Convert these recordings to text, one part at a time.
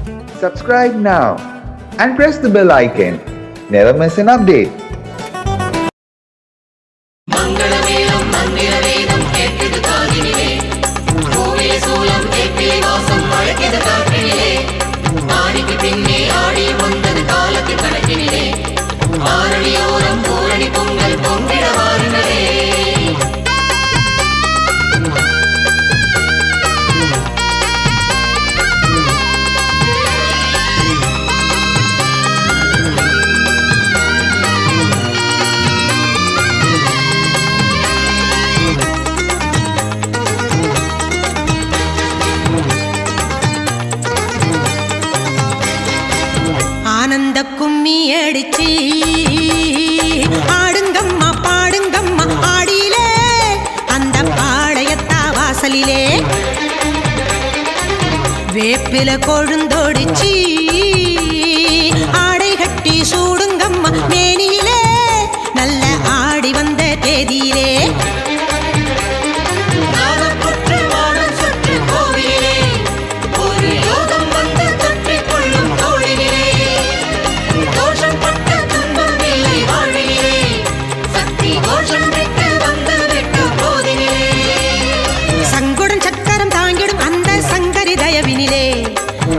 Subscribe now and press the bell icon. Never miss an update. ஆனந்த கும்மி அடிச்சி ஆடுங்கம்மா பாடுங்கம்மா ஆடியிலே அந்த பாளையத்தா வாசலிலே வேப்பில கொழுந்தோடிச்சி ஆடை கட்டி சூடுங்கம்மா மேனியிலே நல்ல ஆடி வந்த தேதியிலே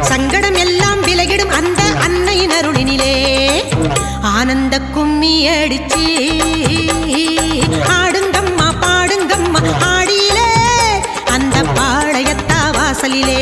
சங்கடம் எல்லாம் விலகிடும் அந்த அன்னையின் அருளினிலே ஆனந்த கும்மி அடிச்சி ஆடுங்கம்மா பாடுங்கம்மா ஆடியிலே அந்த பாளையத்தா வாசலிலே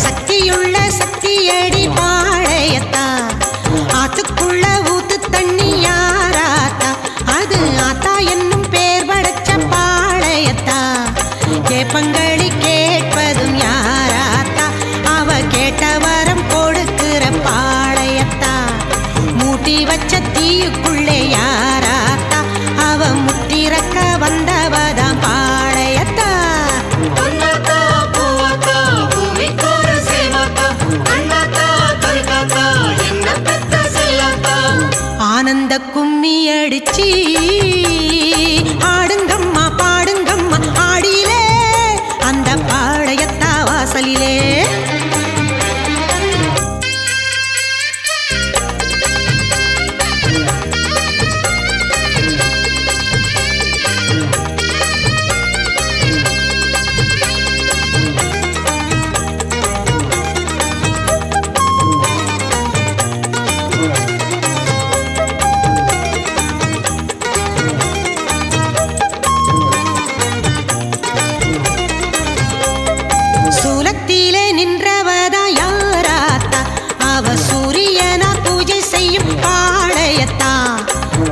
சக்தியுள்ள சக்தியடி பாளையத்தா ஆத்துக்குள்ள ஊத்து தண்ணி யாராத்தா அது ஆத்தா என்னும் பேர் படைச்ச பாளையத்தா கேப்பங்களி கேட்பதும் யாராத்தா அவ கேட்ட வரம் கொடுக்கிற பாளையத்தா மூட்டி வச்ச தீயுக்குள்ளே யாராத்தா அவ முட்டிறக்க வந்தவதான் பாளையத்தா ஆனந்த கும்மி அடிச்சி ஆடுங்கம்மா பாடுங்கம்மா ஆடியிலே அந்த பாளையத்தா வாசலிலே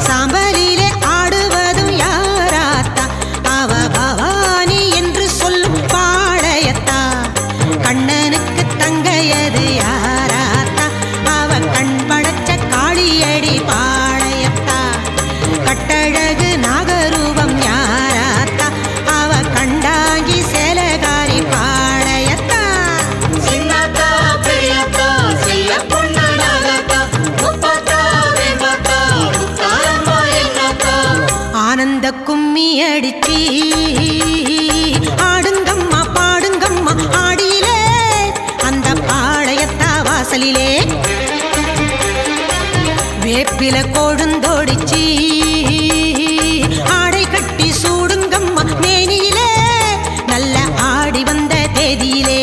சாம்பலிலே ஆடுவதும் யாராத்தா அவ பவானி என்று சொல்லும் பாளையத்தா கண்ணனுக்கு தங்கையது யாராத்தா அவ கண் படைச்ச காளியடி பாளையத்தா கட்டழகு நாகரூபம் யாராத்தா அவ கண்டாங்கி சேலகாரி பாளையத்தா ஆனந்த கும்மி அடிச்சி ஆடுங்கம்மா பாடுங்கம்மா ஆடியிலே அந்த பாளையத்தா வாசலிலே வேப்பில கொழுந்தோடிச்சி ஆடை கட்டி சூடுங்கம்மா மேனியிலே நல்ல ஆடி வந்த தேதியிலே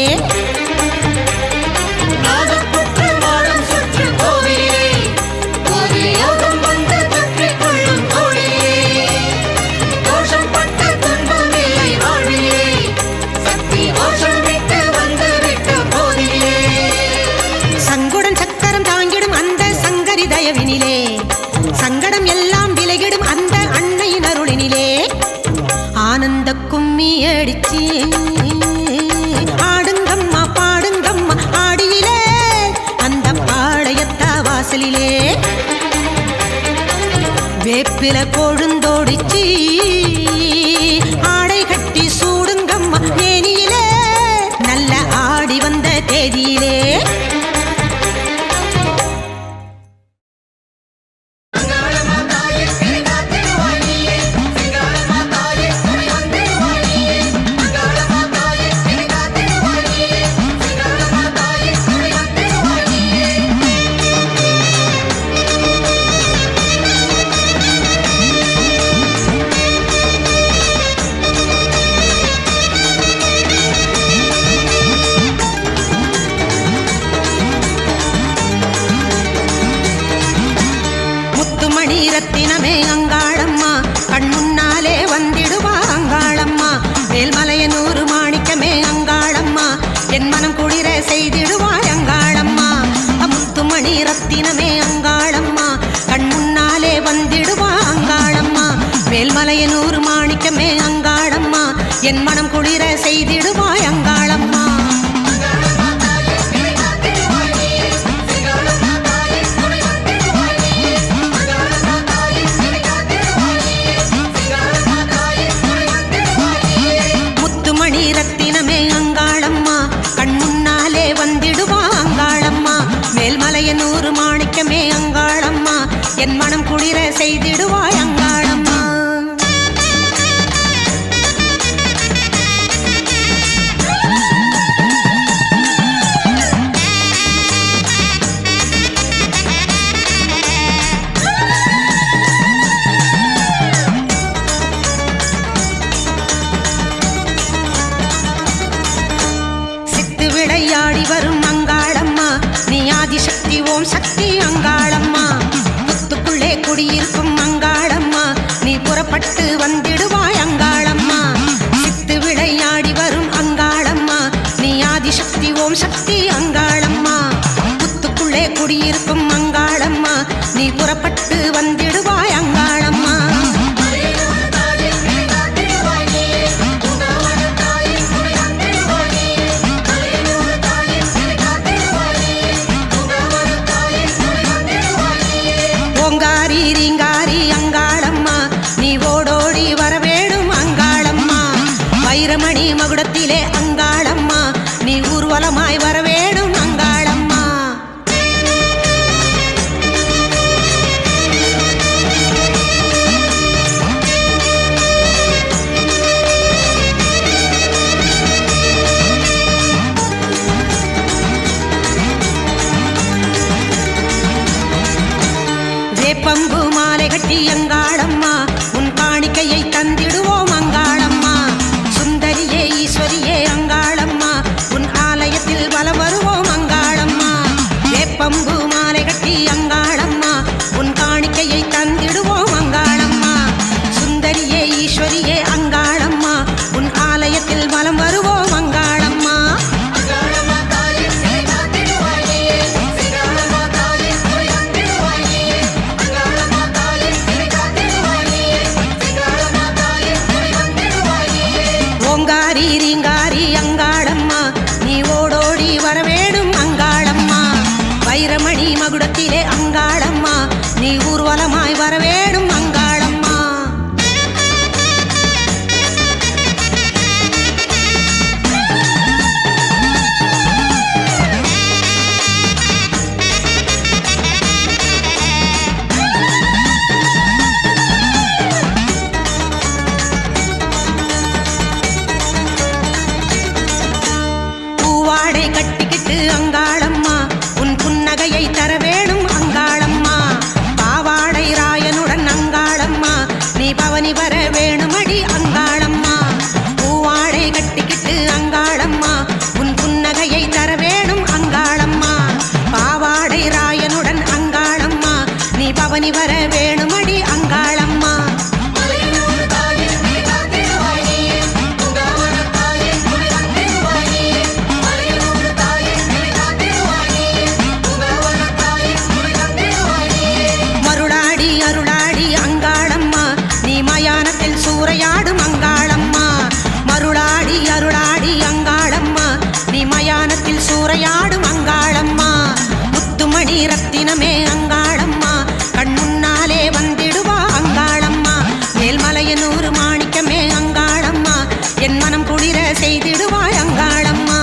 சங்கடம் எல்லாம் விலகிடும் அந்த அன்னையின் அருளினிலே ஆனந்த கும்மி அடிச்சி ஆடுங்கம்மா அங்காளம்மா கண் முன்னாலே வந்திடுவா அங்காளம்மா மேல்மலையனூர் மாணிக்கமே அங்காளம்மா என் மனம் குளிர செய்திடுவாய் அங்காளம்மா. விளையாடி வரும் அங்காளம்மா நீ ஆதிசக்தி ஓம் சக்தி அங்காளம்மா புத்துக்குள்ளே குடியிருக்கும் அங்காளம்மா நீ புறப்பட்டு வந்திடுவாய் அங்காளம்மா சித்து விளையாடி வரும் அங்காளம்மா நீ ஆதிசக்தி ஓம் சக்தி அங்காளம்மா புத்துக்குள்ளே குடியிருக்கும் அங்காளம்மா நீ புறப்பட்டு வந்திடுவாய் அங்காளம்மா. ஓங்காரி ரீங்காரி அங்காளம்மா நீ ஓடோடி வரவேணும் அங்காளம்மா வைரமணி மகுடத்திலே அங்காளம்மா நீ ஊர்வலமாய் வரவேணும் அங்காளம்மா. வேப்பம்பு மாலை கட்டி அங்காளம்மா உன் காணிக்கையை தந்திடுவோம் அங்காளம்மா சுந்தரியே ஈஸ்வரியே அங்காளம்மா உன் ஆலயத்தில் வலம் வருவோம் அங்காளம்மா வேப்பம்பு மாலை கட்டி அங்காளம்மா உன் காணிக்கையை தந்திடுவோம் அங்காளம்மா சுந்தரியே ஈஸ்வரியே அங்காளம்மா உன் ஆலயத்தில் வலம் வருவோம் அங்காளம்மா. ஓங்காரி ரீங்காரி அங்காளம்மா நீ ஓடோடி வரவேணும் அங்காளம்மா வைரமணி மகுடத்திலே அங்காளம்மா நீ ஊர்வலமாய் வரவேணும் அங்காளம்மா. பூவாடை கட்டிக்கிட்டு அங்காளம்மா உன் புன்னகையை தர வேணும் அங்காளம்மா பாவாடை ராயனுடன் அங்காளம்மா நீ பவனி வர வேணுமடி அங்காளம்மா பூவாடை கட்டிக்கிட்டு அங்காளம்மா உன் புன்னகையை தர வேணும் அங்காளம்மா பாவாடை ராயனுடன் அங்காளம்மா நீ பவனி வர வேணுமடி அங்காளம்மா. மருளாடி அருளாடி அங்காளம்மா நீ மயானத்தில் சூறையாடும் அங்காளம்மா மருளாடி அருளாடி அங்காளம்மா நீ மயானத்தில் சூறையாடும் அங்காளம்மா முத்துமணி ரத்தினமே அங்காளம்மா கண் முன்னாலே வந்திடுவா அங்காளம்மா மேல்மலையனூர் மாணிக்கமே அங்காளம்மா என் மனம் குளிர செய்திடுவாய் அங்காளம்மா.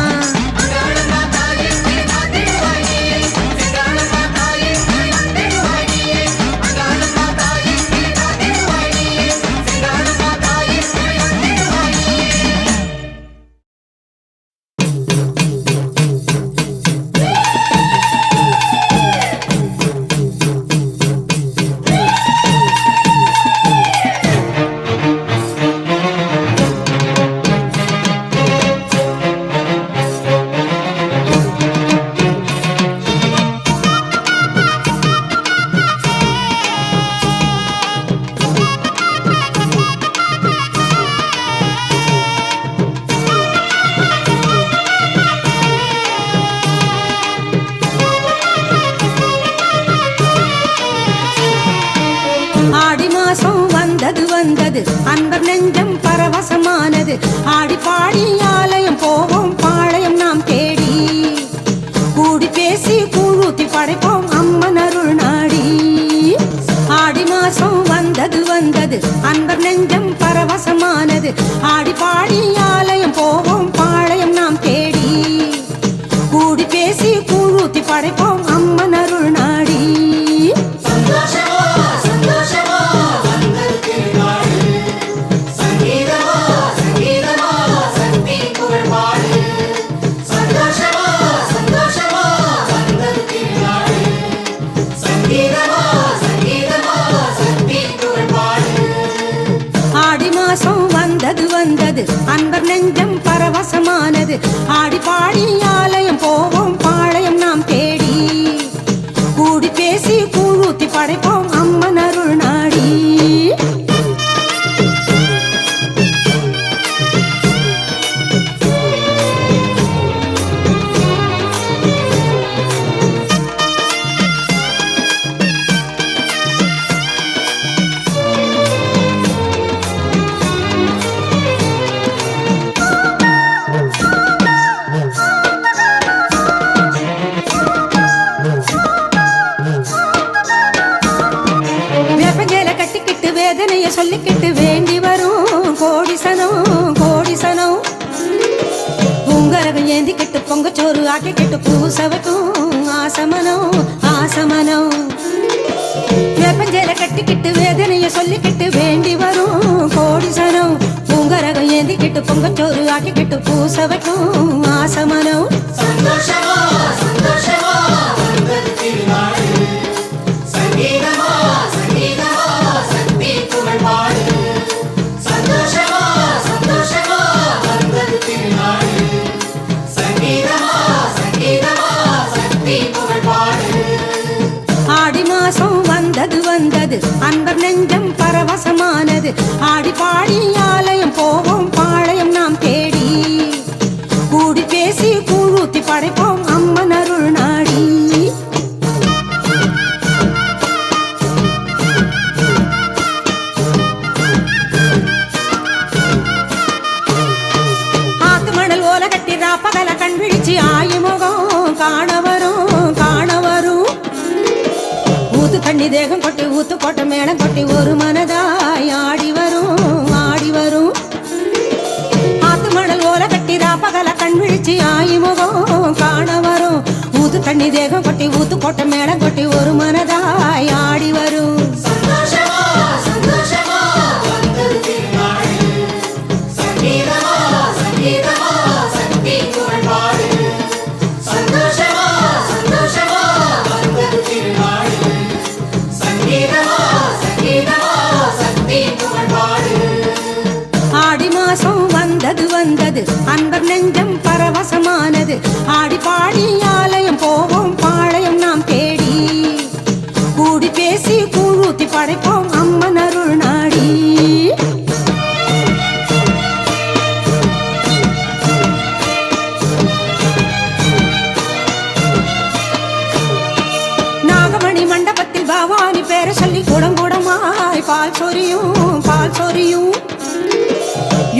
வந்தது அன்பர் நெஞ்சம் பரவசமானது ஆடி பாடி ஆலயம் போவோம் பாளையம் நாம் தேடி கூடி பேசி கூழூத்தி படைப்போம் அம்மன் அருள் நாடி ஆடி மாசம் வந்தது அன்பர் நெஞ்சம் பரவசமானது ஆடி பாடி ஆலயம் போவோம் பாளையம் அன்பர் நெஞ்சம் பரவசமானது. ஆடி பாடி ஆலயம் போவோம் பாளையம் நாம் தேடி. கூடி பேசி கூழூத்தி படைப்போம் அம்மன் அருள் நாடி. வேதனைய சொல்லிக்கிட்டு வேண்டி வரும் கோடிசனம் கோடிசனம். உங்கரகம் ஏந்திக்கிட்டு பொங்கச்சோறு ஆக்கிக்கிட்டு பூசவட்டும் ஆசமனம் ஆசமனம். வேப்பஞ்சேல கட்டிக்கிட்டு வேதனைய சொல்லிக்கிட்டு வேண்டி வரும் கோடிசனம். உங்கரகம் ஏந்திக்கிட்டு பொங்கச்சோறு ஆக்கிக்கிட்டு பூசவட்டும் ஆசமனம். சந்தோஷமா சந்தோஷமா வந்தது திருநாடு. சங்கீதமா சங்கீதமா சக்தி புகழ் பாடு. சந்தோஷமா சந்தோஷமா வந்தது திருநாடு. சங்கீதமா சங்கீதமா சக்தி புகழ் பாடு. ஆடி மாசம் வந்தது வந்தது அன்பர் நெஞ்சம் பரவசமானது. ஆடி பாடி ஆலயம் போவோம் பாளையம் நாம் தேடி. கூடி பேசி கூழூத்தி படைப்போம் அம்மன் அருள் நாடி. ஆத்து மணல் ஓல கட்டி ராப்பகல கண் விழிச்சு ஆயுமுகம் காண வரும் காண வரும். ஊத்து தண்ணி தேகம் கொட்டி ஊத்து கொட்ட மேளம் கொட்டி ஒரு மனதாய் ஆடி வரும் ஆடி வரும். ஆத்து மணல் ஓல கட்டி ராப்பகல கண் விழிச்சு ஆயுமுகம் காண வரும். ஊத்து தண்ணி தேகம் கொட்டி ஊத்து கொட்ட மேளம் கொட்டி ஒரு மனதாய் ஆடி வரும். சந்தோஷமா சந்தோஷமா வந்தது திருநாடு. சங்கீதமா சங்கீதமா சக்தி புகழ் பாடு. சந்தோஷமா சந்தோஷமா வந்தது திருநாடு. சங்கீதமா சங்கீதமா சக்தி புகழ் பாடு. ஆடி மாசம் வந்தது வந்தது அன்பர் நெஞ்சம் பரவசமானது. ஆடி பாடி ஆலயம் போவோம் பாளையம் நாம் தேடி. கூடி பேசி கூழூத்தி படைப்போம் அம்மன் அருள் நாடி. நாகமணி மண்டபத்தில் பவானி பேர சொல்லி குடங்குடமாய் பால் சொரியும் பால் சொரியும்.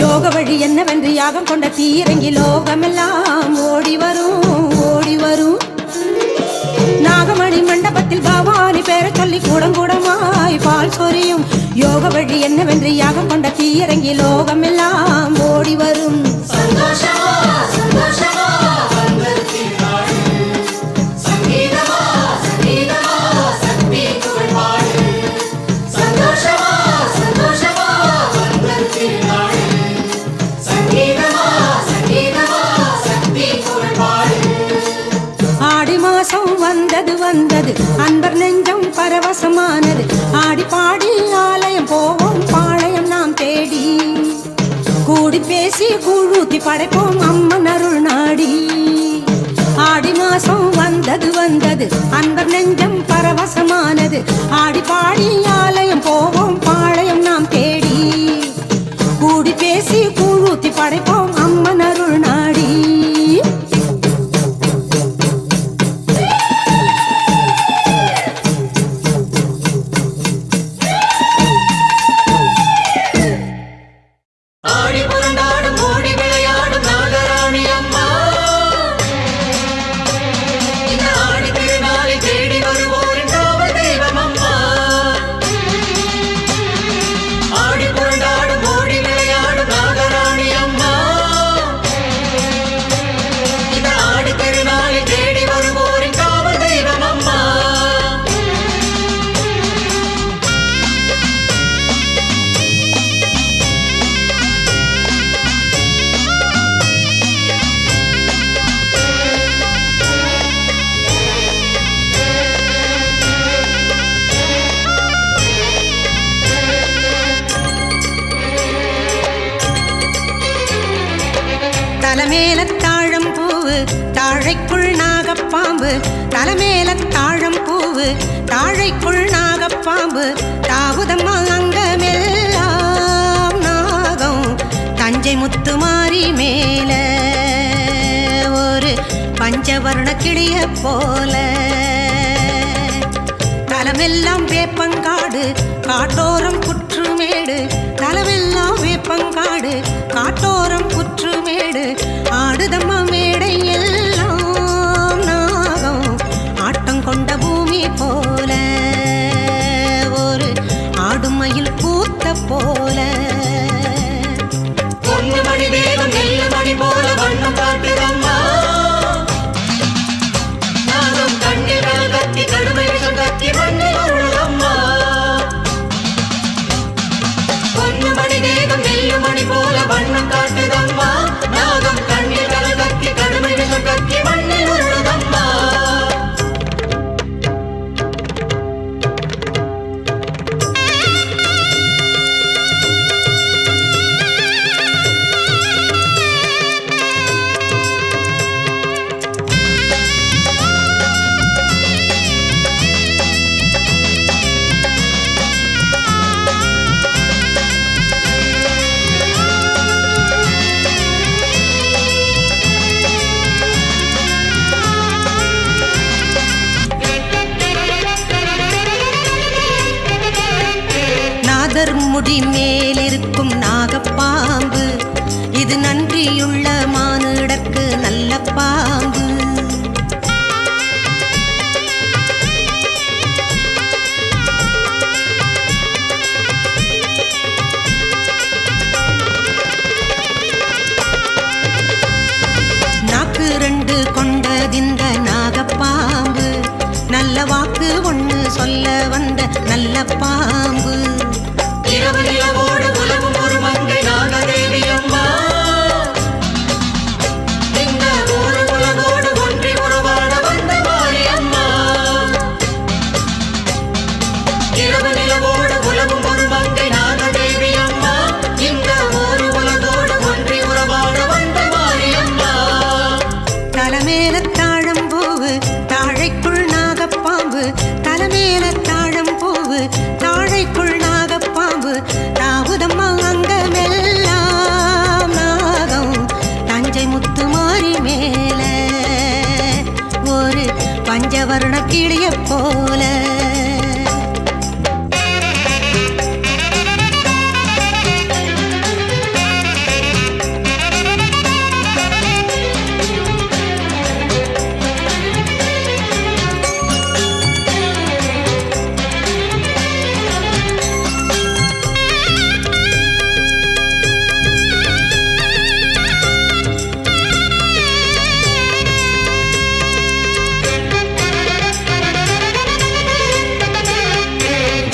யோக வழி என்னவென்று யாகம் கொண்ட தீரங்கி லோகமெல்லாம் ஓடி வரும் ஓடி வரும். நாகமணி மண்டபத்தில் பவானி பேர சொல்லி கூடங்குடமாய் பால் சொரியும். யோக வழி என்னவென்று யாகம் கொண்ட தீரங்கி லோகமெல்லாம் ஓடி வரும். சந்தோஷமா சந்தோஷமா வந்தது திருநாடு. சங்கீதமா சங்கீதமா சக்தி புகழ் பாடு. சந்தோஷமா சந்தோஷமா வந்தது திருநாடு. சங்கீதமா சங்கீதமா சக்தி புகழ் பாடு. ஆடி மாசம் வந்தது வந்தது அன்பர் நெஞ்சம் பரவசமானது. ஆடி பாடி ஆலயம் போவோம் பாளையம் நாம் தேடி. கூடி பேசி கூழூத்தி படைப்போம் அம்மன் அருள் நாடி. ஆடி மாசம் வந்தது வந்தது அன்பர் நெஞ்சம் பரவசமானது. ஆடி பாடி ஆலயம் போவோம் பாளையம் நாம் தேடி. கூடி பேசி கூழூத்தி படைப்போம் அம்மன் அருள் நாடி. ஆடி புரண்டாடும் ஓடி விளையாடும் நாகராணி அம்மா. இந்த ஆடி திருநாளை தேடி வருவோரின் காவல் தெய்வம் அம்மா. பாம்பு தலைமேல தாழம் பூவு தாழைக்குள் நாகப்பாம்பு தாவுதம்மா அங்கமெல்லாம் நாகம் தஞ்சை முத்துமாரி மேல ஒரு பஞ்சவர்ண கிளிய போல தலமெல்லாம் வேப்பங்காடு காட்டோரம் புற்றுமேடு தலமெல்லாம் வேப்பங்காடு காட்டோரம் புற்றுமேடு ஆடுதம்மா மேடை எல்லாம் நாகம் ஆட்டம் கொண்ட பூமி போல ஒரு ஆடுமயில் பூத்த போல பொண்ணு மணி வேகம் நெல்லு மணி போல வண்ணம் காட்டுதம்மா நாகம் கண்ணில் கத்தி கடுமை விஷம் கத்தி மண்ணில் உருளம்மா பொண்ணு மணி வேகம் நெல்லு மணி போல வண்ணம் காட்டுதம்மா நாகம் கண்ணில் கத்தி கடுமை விஷம் கத்தி மண்ணில் உருளம்மா முடி மேலிருக்கும் நாகப்பாம்பு இது நன்றியுள்ள மானிடற்கு நல்ல பாம்பு நாக்கு ரெண்டு கொண்டதிந்த நாகப்பாம்பு நல்ல வாக்கு ஒண்ணு சொல்ல வந்த நல்ல பாம்பு இரவு நிலவோடு உலவும் ஒரு மங்கை நாகதேவி அம்மா இந்த ஊரு உலகோடு ஒன்றி உறவாட வந்த மாரி அம்மா இரவு நிலவோடு உலவும் ஒரு மங்கை நாகதேவி அம்மா இந்த ஊரு உலகோடு ஒன்றி உறவாட வந்த மாரி அம்மா தலைமேல தாழம்பூவு தாழைக்குள் நாகப்பாம்பு தலைமேல தாழம்பூவு தாழைக்குள் நாகப்பாம்பு தாவுதம்மா அங்கமெல்லாம் நாகம் தஞ்சை முத்துமாரி மேல ஒரு பஞ்சவர்ண கிளிய போல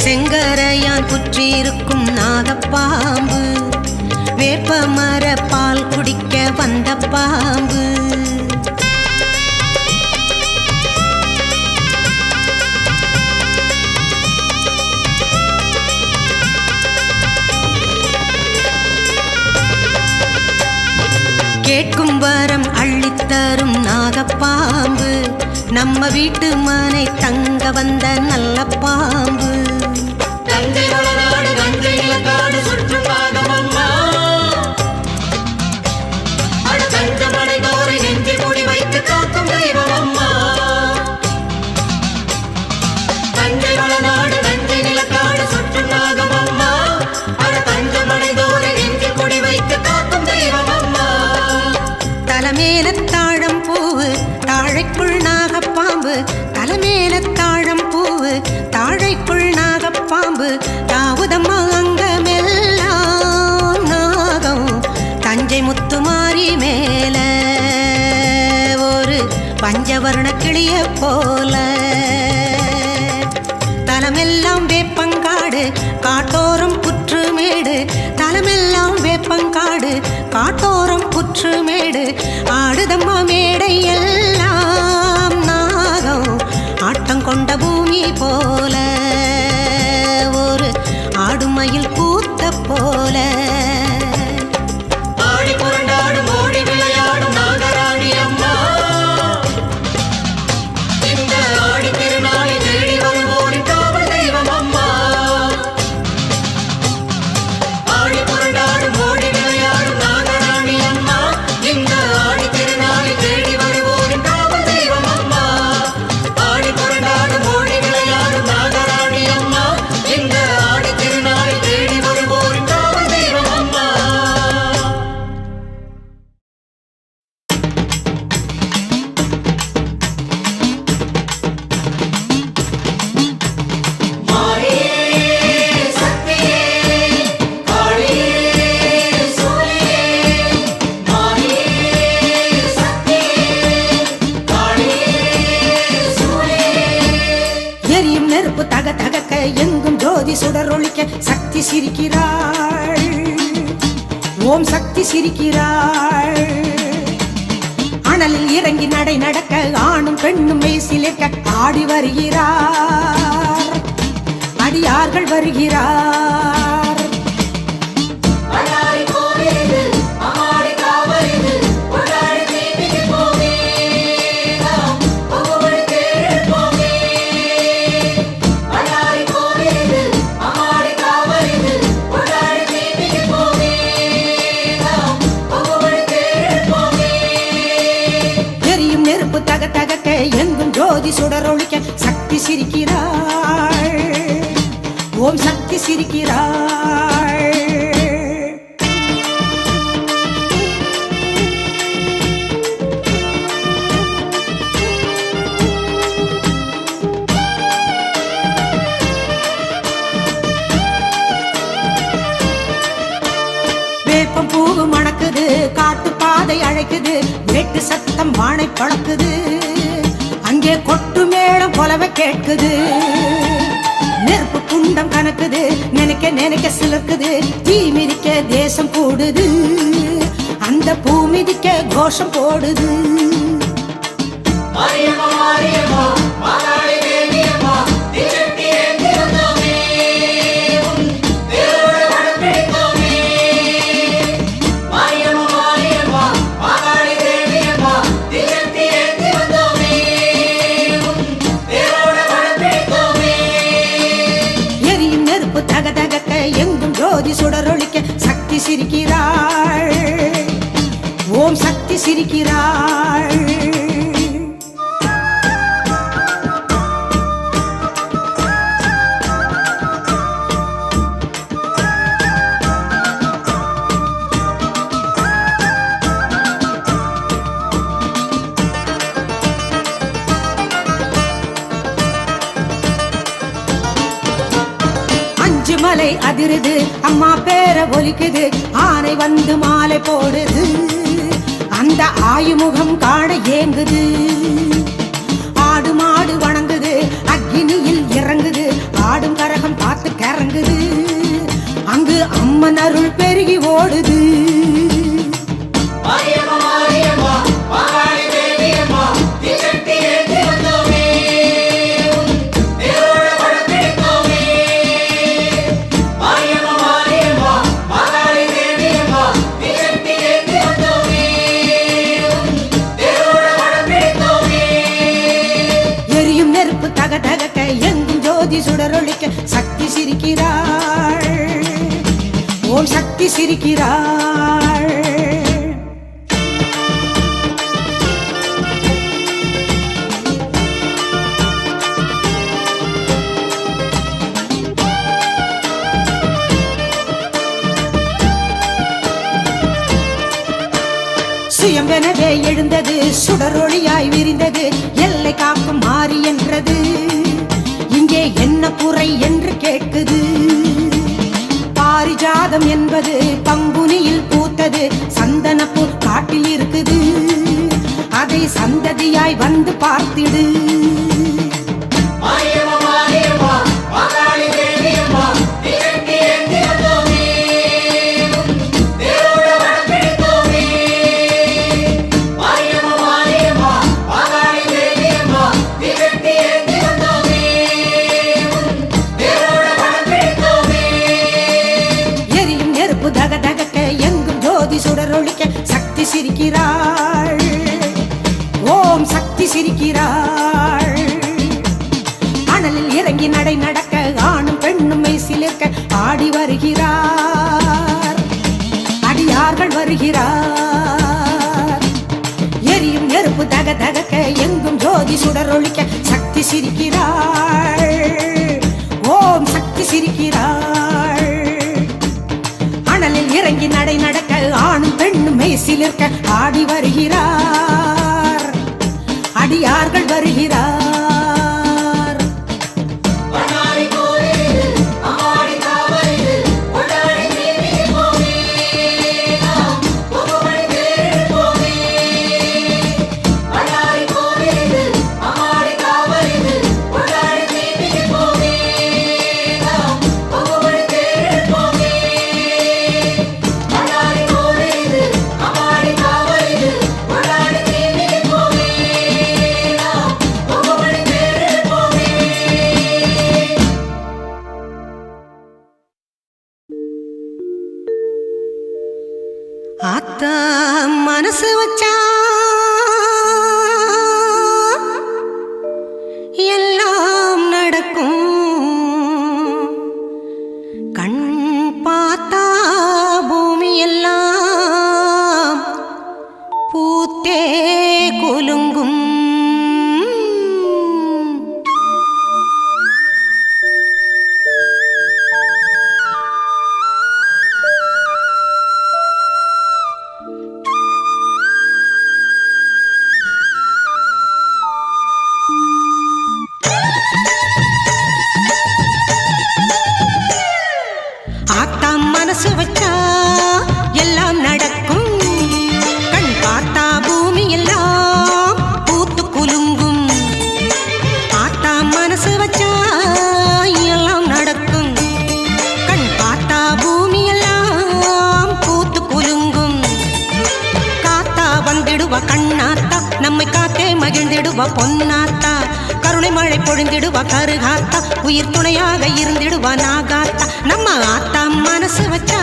செங்கரையான் புற்றிருக்கும் நாகப்பாம்பு வேப்பமர பால் குடிக்க வந்த பாம்பு கேட்கும் வரம் அள்ளித்தரும் நாகப்பாம்பு நம்ம வீட்டு மனை தங்க வந்த நல்ல பாம்பு தஞ்சை வளநாடு தஞ்சை நிலக்காடு சுற்றும் பாகமம்மா அட தஞ்சமடை தோரை நெஞ்சி முடி வைத்து காக்கும் தெய்வம் அம்மா தஞ்சை வளநாடு தஞ்சை நிலக்காடு சுற்றும் நாகமம்மா அட தஞ்சமடை தோரை நெஞ்சி முடி வைத்து காக்கும் தெய்வம் அம்மா தலைமேல தாழம் பூவு தாழைக்குள் நாகப்பாம்பு தலைமேல தாழம் பூவு தாழைக்குள் நாகப்பாம்பு தாவுதம்மா அங்கமெல்லாம் நாகம் தஞ்சை முத்துமாரி மேல ஒரு பஞ்சவர்ண கிளிய போல தலமெல்லாம் வேப்பங்காடு காட்டோரம் புற்றுமேடு தலமெல்லாம் வேப்பங்காடு காட்டோரம் புற்றுமேடு ஆடுதம்மா மேடை எல்லாம் நாகம் ஆட்டம் கொண்ட பூமி போல ஒரு ஆடுமயில் பூத்த போல ஆடி புரண்டாடும் ஓடி விளையாடும் நாகராணி அம்மா ஜோதி சுடரொளிக்க சக்தி சிரிக்கிறாள். ஓம் சக்தி சிரிக்கிறாள். அனலில் இறங்கி நடை நடக்க ஆணும் பெண்ணும் மெய்சிலிருக்க ஆடி வருகிறார். அடியார்கள் வருகிறார். எரியும் நெருப்பு தக தகக்க எங்கும் ஜோதி சுடரொளிக்க சக்தி சிரிக்கிறாள். ஓம் சக்தி சிரிக்கிறாள். வேப்பம் பூவு மணக்குது, காட்டு பாதை அழைக்குது, வேட்டு சத்தம் வானை பழக்குது, அங்கே கொட்டு மேளம் கொலவை கேட்குது. நெருப்பு குண்டம் கணக்குது, நினைக்க நினைக்க சிலர்க்குது, தீ மிதிக்க தேசம் கூடுது, அந்த பூ மிதிக்க கோஷம் போடுது. எரியும் நெருப்பு தக தகக்க எங்கும் ஜோதி சுடரொளிக்க சக்தி சிரிக்கிறாள். ஓம் சக்தி சிரிக்கிறாள். அஞ்சு மலை அதிருது, அம்மா பேர ஒலிக்குது, ஆனை வந்து மாலை போடுது, அந்த ஆயுமுகம் காண ஏங்குது. ஆடு மாடு வணங்குது, அக்னியில் இறங்குது, ஆடும் கரகம் பார்த்து கறங்குது, அங்கு அம்மன் அருள் பெருகி ஓடுது. எரியும் நெருப்பு தக தகக்க எங்கும் ஜோதி சுடரொளிக்க சக்தி சிரிக்கிறாள். ஓம் சக்தி சிரிக்கிறாள். சுயம்பெனவே எழுந்தது, சுடரொளியாய் விரிந்தது, எல்லை காக்கும் மாறி என்றது, இங்கே என்ன குறை என்று கேட்குது. பாரிஜாதம் என்பது பங்குனியில் பூத்தது, சந்தனப்பூ காட்டில் இருக்குது, அதை சந்ததியாய் வந்து பார்த்திடு. எரியும் நெருப்பு தக தகக்க எங்கும் ஜோதி சுடரொளிக்க சக்தி சிரிக்கிறாள். ஓம் சக்தி சிரிக்கிறாள். அனலில் இறங்கி நடை நடக்க ஆணும் பெண்ணும் மெய்சிலிருக்க ஆடி வருகிறார். அடியார்கள் வருகிறார். எரியும் நெருப்பு தக தகக்க எங்கும் ஜோதி சுடரொளிக்க சக்தி சிரிக்கிறாள். ஓம் சக்தி சிரிக்கிறாள். அனலில் இறங்கி நடை நடக்க ஆணும் பெண்ணும் மெய்சிலிருக்க ஆடி வருகிறார். அடியார்கள் வருகிறார். கண்ணாத்தா நம்மை காத்தே மகிழ்ந்திடுவா பொன்னாத்தா கருணை மழை பொழிந்திடுவா கருகாத்தா உயிர் துணையாக இருந்திடுவா நாகாத்தா நம்ம ஆத்தா மனசு வச்சா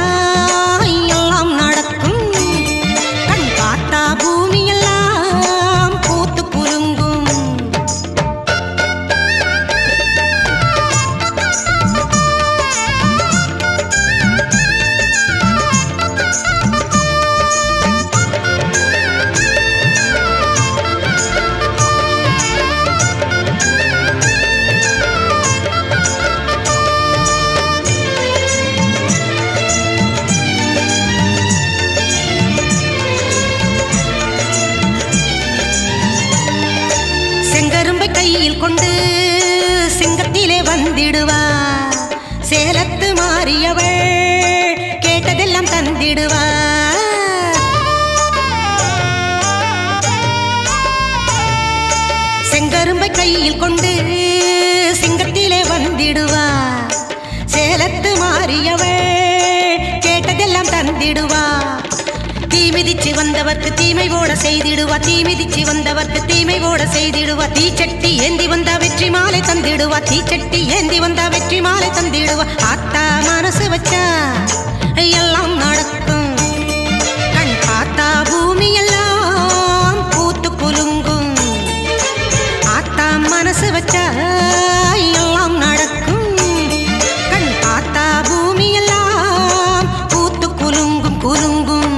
எல்லாம் நடக்கும் கண் பார்த்தா பூமி எல்லாம் பூத்து குலுங்கும் கையில் கொண்டு சிங்கத்திலே வந்திடுவா சேலத்து மாறியவள் கேட்டதெல்லாம் தந்திடுவா செங்கரும்பை கையில் கொண்டு சிங்கத்திலே வந்திடுவா சேலத்து மாறியவள் கேட்டதெல்லாம் தந்திடுவா தீ மிதிச்சு வந்தவர்க்கு தீமை ஓட செய்திடுவா தீ மிதிச்சு வந்தவர்க்கு தீமை ஓட செய்திடுவா தீச்சட்டி ஏந்தி வந்தா வெற்றி மாலை தந்திடுவா தீச்சட்டி ஏந்தி வந்தா வெற்றி மாலை தந்திடுவா ஆத்தா மனசு வச்சா எல்லாம் நடக்கும் கண் பார்த்தா பூமி எல்லாம் பூத்து குலுங்கும் ஆத்தா மனசு வச்சா எல்லாம் நடக்கும் கண் பார்த்தா பூமி எல்லாம் பூத்து குலுங்கும் குலுங்கும்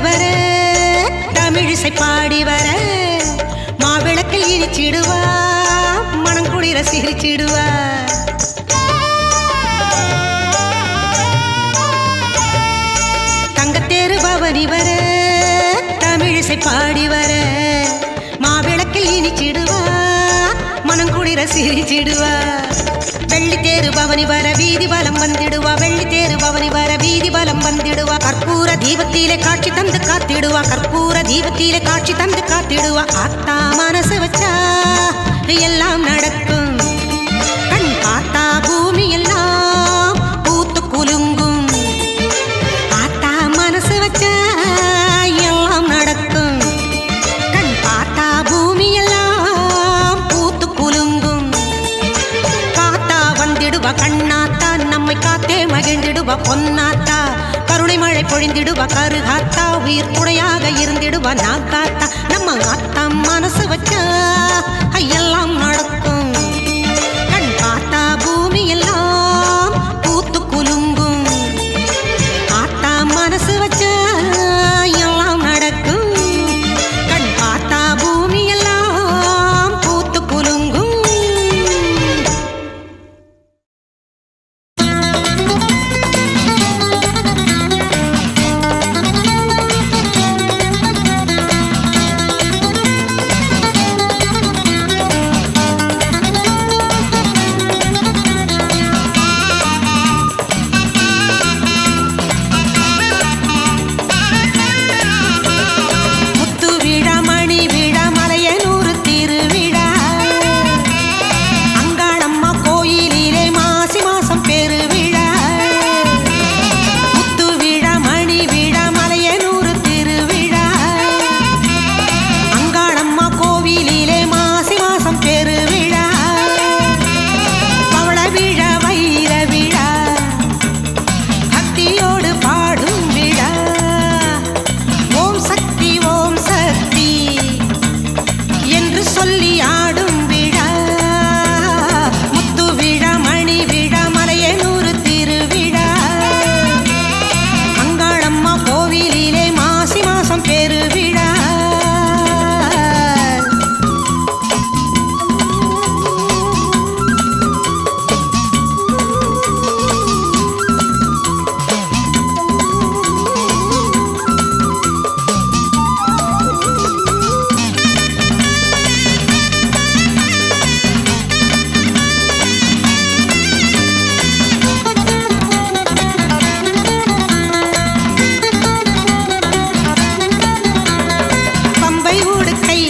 வர தமிழிசை பாடி வர மாவிளக்கில் இனிச்சிடுவா மனங்குளிர சிரிச்சிடுவா தங்கத்தேரு பவனி வர தமிழிசை பாடி வர மாவிளக்கில் இனிச்சிடுவா மனங்குளிர சிரிச்சிடுவா வெள்ளி தேரு பவனி வர வீதி பலம் வந்திடுவா வெள்ளி தேரு பவனி வர வீதி பலம் வந்திடுவா கற்பூர தீபத்திலே காட்சி தந்து காத்திடுவா கற்பூர தீபத்திலே காட்சி தந்து காத்திடுவா ஆத்தா மனசு வச்சா எல்லாம் நடக்கும் கண் பார்த்தா பூமி எல்லாம் பூத்து குலுங்கும் ஆத்தா மனசு வச்சா எல்லாம் நடக்கும் கண் பார்த்தா பூமி எல்லாம் பூத்து குலுங்கும் வந்திடுவா கண்ணாத்தா நம்மை காத்தே மகிழ்ந்திடுவா பொன்னாத்தா கருணை மழை பொழிந்திடுவா கருகாத்தா உயிர் துணையாக இருந்திடுவா நாகாத்தா நம்ம ஆத்தா மனசு வச்சா எல்லாம் நடக்கும் கண் பார்த்தா பூமி எல்லாம் பூத்து குலுங்கும் ஆத்தா மனசு வச்சா எல்லாம் நடக்கும் கண் பார்த்தா பூமி எல்லாம் பூத்து குலுங்கும் பூலகை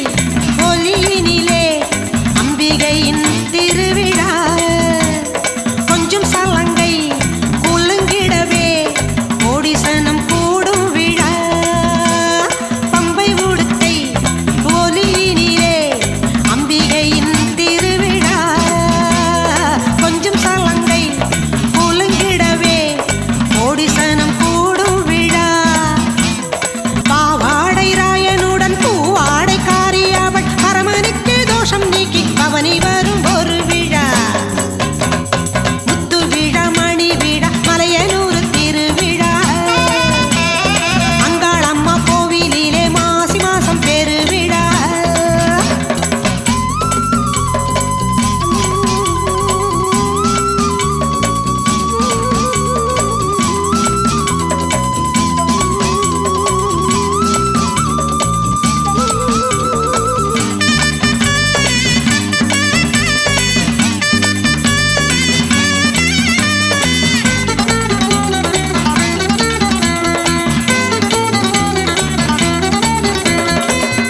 ஒலியினிலே அம்பிகையின் திருவிழா கொஞ்சம் சலங்கை குலுங்கிடவே ஓடிசனம் கூடும் விழா பம்பை உடுக்கை ஒலியினிலே அம்பிகையின் திருவிழா கொஞ்சம் சலங்கை குலுங்கிடவே ஓடிசனம் கூடும் விழா பாவாடை ராயனுடன் பூவாடை காரியாவள் அரமணிக்கு தோஷம் நீக்கி பவனி வரும் ஒரு விழா முத்து விழா மணி விழா மலையனூர் திருவிழா அங்காளம்மா கோவிலிலே மாசி மாசம் பெருவிழா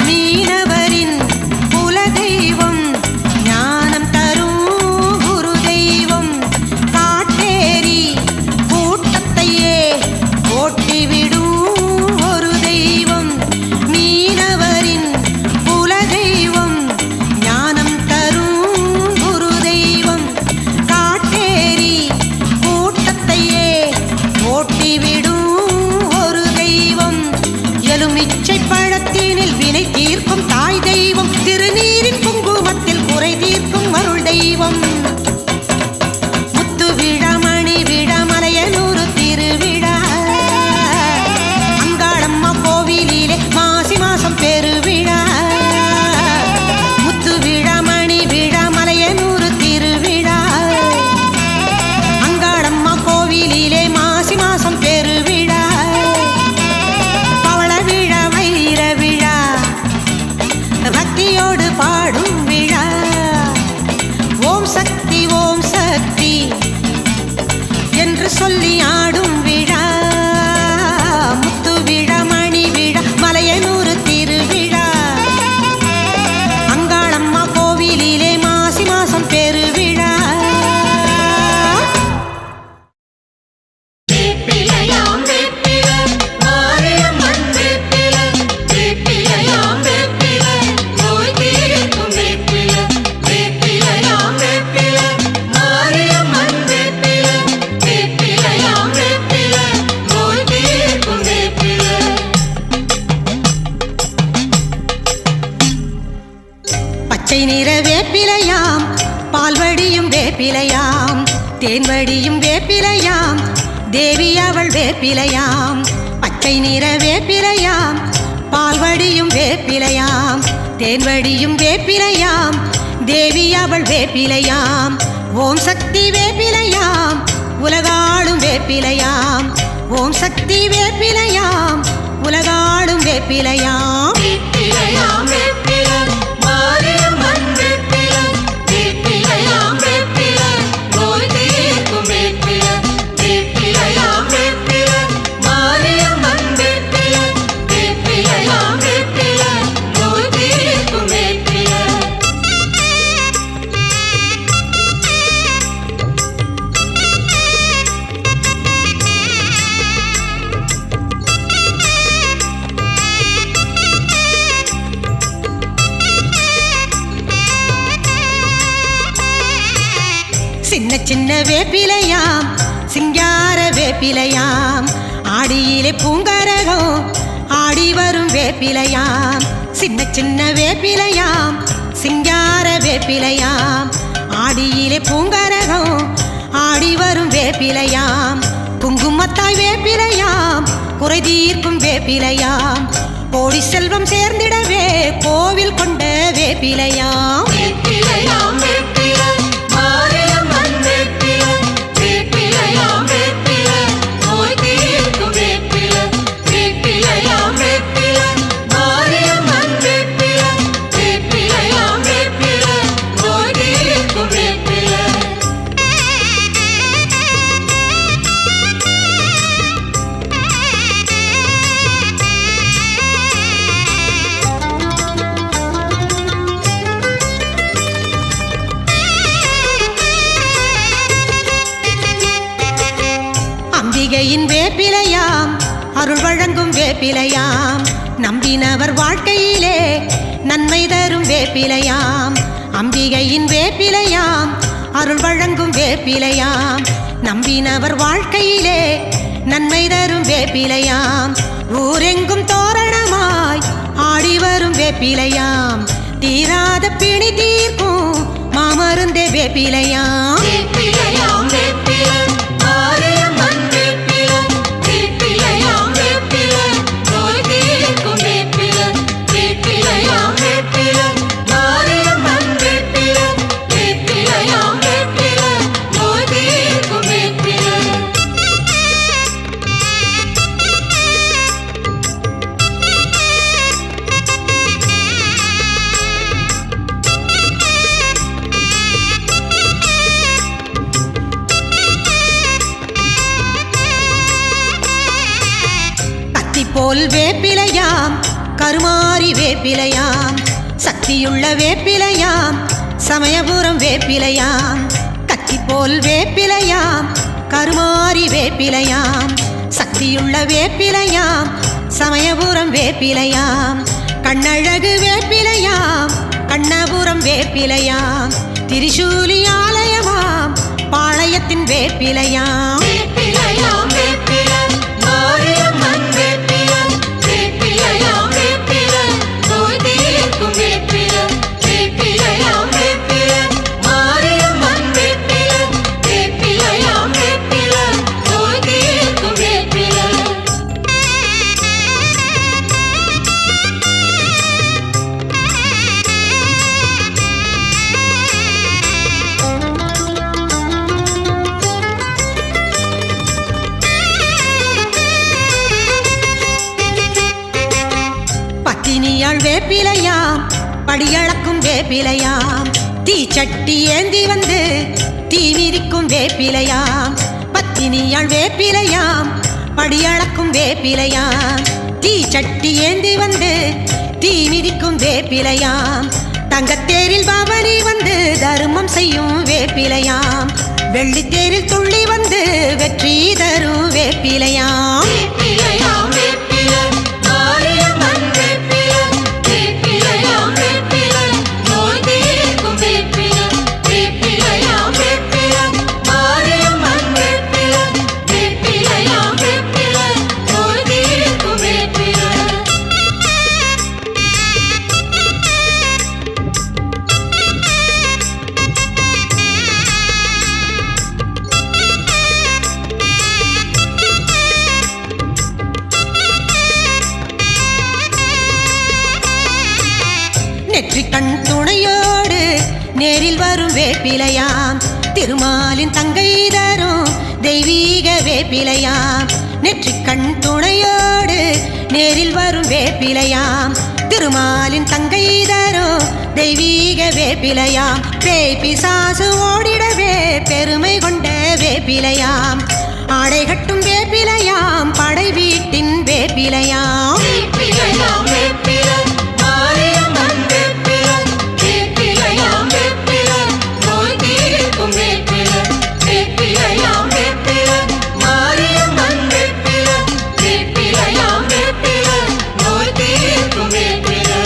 மீனவரின் குலதெய்வம் ஞானம் தரும் குரு தெய்வம் காட்டேரி கூட்டத்தையே ஓட்டிவிடும் ஒரு தெய்வம் மீனவரின் குலதெய்வம் ஞானம் தரும் குரு தெய்வம் காட்டேரி கூட்டத்தையே ஓட்டிவிடும் ஒரு தெய்வம் எலுமிச்சை பழத்தினில் வினை தீர்க்கும் தாய் தெய்வம் திருநீரின் குங்குமத்தில் குறை தீர்க்கும் அருள் தெய்வம் முத்து விழா மணி விழா மலையனூர் திருவிழா அங்காளம்மா கோவிலிலே மாசி மாசம் பெருவிழா முத்து விழா மணி விழா மலையனூர் திருவிழா அங்காளம்மா கோவிலிலே மாசி மாசம் பெருவிழா பவள விழா வைர விழா பக்தியோடு பாடும் விழா ஓம் சக்தி என்று சொல்லி ஆடும் விழா முத்து விழா மணி விழா மலையனூர் திருவிழா அங்காளம்மா கோவிலிலே மாசி மாசம் பெருவிழா வேப்பிலையாம் வேப்பில மாரியம்மன் வேப்பில வேப்பிலையாம் வேப்பில நோய் தீர்க்கும் வேப்பில வேப்பிலையாம் வேப்பில மாரியம்மன் வேப்பில வேப்பிலையாம் வேப்பில நோய் தீர்க்கும் வேப்பில பச்சை நிற வேப்பிலையாம் பால்வடியும் வேப்பிலையாம் தேன்வடியும் வேப்பிலையாம் தேவி அவள் வேப்பிலையாம் பச்சை நிற வேப்பிலையாம் பால்வடியும் வேப்பிலையாம் தேன்வடியும் வேப்பிலையாம் தேவி அவள் வேப்பிலையாம் ஓம் சக்தி வேப்பிலையாம் உலகாளும் வேப்பிலையாம் ஓம் சக்தி வேப்பிலையாம் உலகாளும் வேப்பிலையாம் வேப்பிலையாம் வேப்பில மாரியம்மன் வேப்பில வேப்பிலையாம் வேப்பில நோய் தீர்க்கும் வேப்பில வேப்பிலையாம் வேப்பில மாரியம்மன் வேப்பில வேப்பிலையாம் வேப்பில நோய் தீர்க்கும் வேப்பில சின்ன சின்ன வேப்பிலையாம் சிங்கார வேப்பிலையாம் ஆடியிலே பூங்கரகம் ஆடி வரும் வேப்பிலையாம் சின்ன சின்ன வேப்பிலையாம் சிங்கார வேப்பிலையாம் ஆடியிலே பூங்கரகம் ஆடி வரும் வேப்பிலையாம் குங்குமத்தாய் வேப்பிலையாம் குறை தீர்க்கும் வேப்பிலையாம் கோடி செல்வம் சேர்ந்திடவே கோவில் கொண்ட வேப்பிலையாம் வேப்பிலையாம் வேப்பில மாரியம்மன் வேப்பில வேப்பிலையாம் வேப்பில நோய் தீர்க்கும் வேப்பில வேப்பிலையாம் வேப்பில மாரியம்மன் வேப்பில வேப்பிலையாம் வேப்பில நோய் தீர்க்கும் வேப்பில அருள் வழங்கும் வேப்பிலையாம். நம்பினவர் வாழ்க்கையிலே நன்மை தரும் வேப்பிலையாம். அம்பிகையின் வேப்பிலையாம், அருள் வழங்கும் வேப்பிலையாம். நம்பினவர் வாழ்க்கையிலே நன்மை தரும் வேப்பிலையாம். ஊரெங்கும் தோரணமாய் ஆடி வரும் வேப்பிலையாம். தீராத பிணி தீர்க்கும் மாமருந்தே வேப்பிலையாம். வேப்பிலையாம் வேப்பிலை மாரியம்மன் வேப்பிலை வேப்பிலையாம் வேப்பிலை நோய் தீர்க்கும் வேப்பிலை வேப்பிலையாம் வேப்பிலை மாரியம்மன் வேப்பிலை வேப்பிலையாம் வேப்பிலை நோய் தீர்க்கும் வேப்பிலை. போல் வேப்பிலையாம், கருமாரி வேப்பிலையாம். சக்தியுள்ள வேப்பிலையாம், சமயபுரம் வேப்பிலையாம். கத்தி போல் வேப்பிலையாம், கருமாரி வேப்பிலையாம். சக்தியுள்ள வேப்பிலையாம், சமயபுரம் வேப்பிலையாம். கண்ணழகு வேப்பிலையாம், கண்ணபுரம் வேப்பிலையாம். திரிசூலி ஆலயமாம், பாளையத்தின் வேப்பிலையாம். வேப்பிலையாம் வேப்பிலை மாரியம்மன் வேப்பிலை வேப்பிலையாம் வேப்பிலை நோய் தீர்க்கும் வேப்பிலை வேப்பிலையாம் வேப்பிலை மாரியம்மன் வேப்பிலை வேப்பிலையாம் வேப்பிலை நோய் தீர்க்கும் வேப்பிலை. பத்தினியாள் வேப்பிலையாம், படியளக்கும் வேப்பிலையாம். தீச்சட்டி ஏந்தி வந்து தீ மிதிக்கும் வேப்பிலையாம். பத்தினியாள் வேப்பிலையாம், படியளக்கும் வேப்பிலையாம். தீச்சட்டி ஏந்தி வந்து தீ மிதிக்கும் வேப்பிலையாம். தங்கத்தேரில் பவனி வந்து தருமம் செய்யும் வேப்பிலையாம். வெள்ளித்தேரில் துள்ளி வந்து வெற்றி தரும் வேப்பிலையாம். வேப்பிலையாம் வேப்பிலை மாரியம்மன் வேப்பிலை வேப்பிலையாம் வேப்பிலை நோய் தீர்க்கும் வேப்பிலை வேப்பிலையாம் வேப்பிலை மாரியம்மன் வேப்பிலை வேப்பிலையாம் வேப்பிலை நோய் தீர்க்கும் வேப்பிலை. நெற்றிக்கண் துணையோடு நேரில் வரும் வேப்பிலையாம். திருமாலின் தங்கை தரும் தெய்வீக வேப்பிலையாம். நெற்றிக்கண் துணையோடு நேரில் வரும் வேப்பிலையாம். திருமாலின் தங்கை தரும் தெய்வீக வேப்பிலையாம். பேய் பிசாசு ஓடிடவே பெருமை கொண்ட வேப்பிலையாம். ஆடை கட்டும் வேப்பிலையாம், படை வீட்டின் வேப்பிலையாம். வேப்பிலையாம் வேப்பிலை மாரியம்மன் வேப்பிலை வேப்பிலையாம் வேப்பிலை நோய் தீர்க்கும் வேப்பிலை வேப்பிலையாம் வேப்பிலை மாரியம்மன் வேப்பிலை வேப்பிலையாம் வேப்பிலை நோய் தீர்க்கும் வேப்பிலை.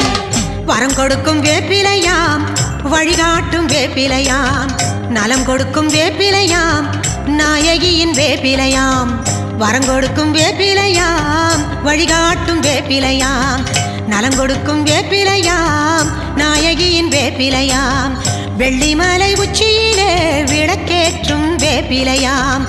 வரம் கொடுக்கும் வேப்பிலையாம், வழிகாட்டும் வேப்பிலையாம். நலம் கொடுக்கும் வேப்பிலையாம், நாயகியின் வேப்பிலையாம். வரம் கொடுக்கும் வேப்பிலையாம், வழிகாட்டும் வேப்பிலையாம். நலம் கொடுக்கும் வேப்பிலையாம், நாயகியின் வேப்பிலையாம். வெள்ளிமலை உச்சியிலே விளக்கேற்றும் வேப்பிலையாம்.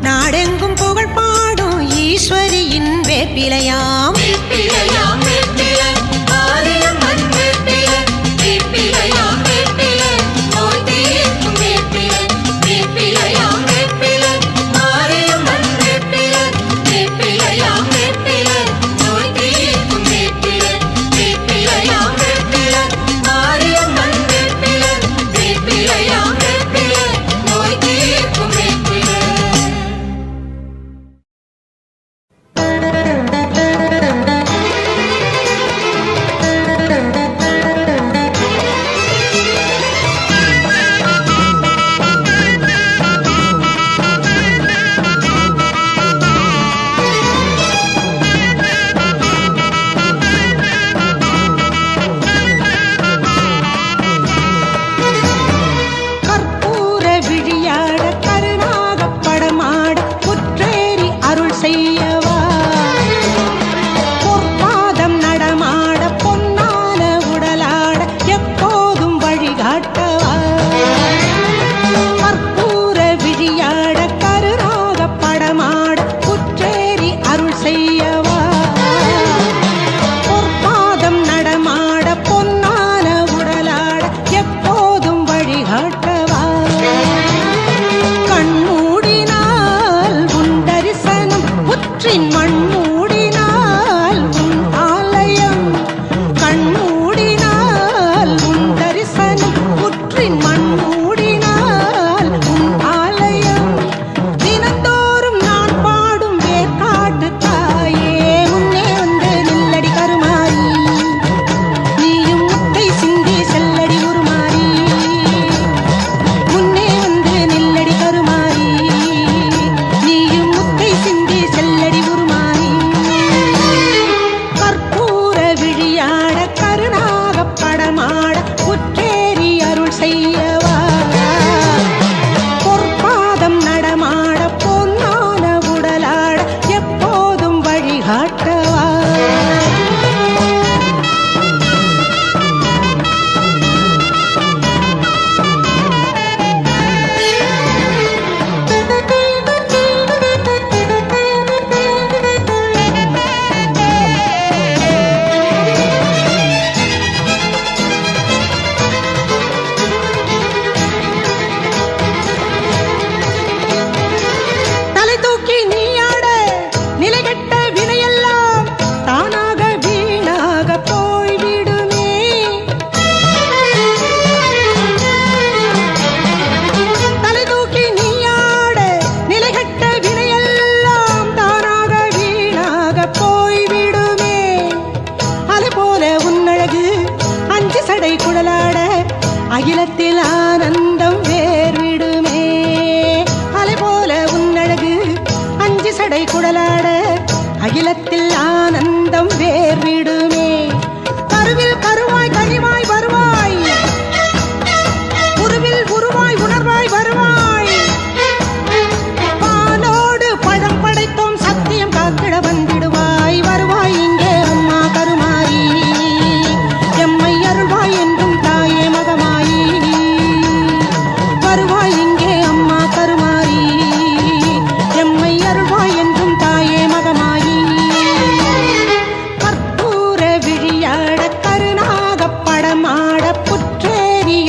நாடெங்கும் புகழ் பாடும் ஈஸ்வரியின் வேப்பிலையாம். வேப்பிலையாம் வேப்பிலை மாரியம்மன் வேப்பிலை வேப்பிலையாம் வேப்பிலை நோய் தீர்க்கும் வேப்பிலை வேப்பிலையாம் வேப்பிலை மாரியம்மன் வேப்பிலை வேப்பிலையாம் வேப்பிலை நோய் தீர்க்கும் வேப்பிலை வேப்பிலையாம் வேப்பிலை மாரியம்மன் வேப்பிலை வேப்பிலையாம் வேப்பிலை நோய் தீர்க்கும் வேப்பிலை.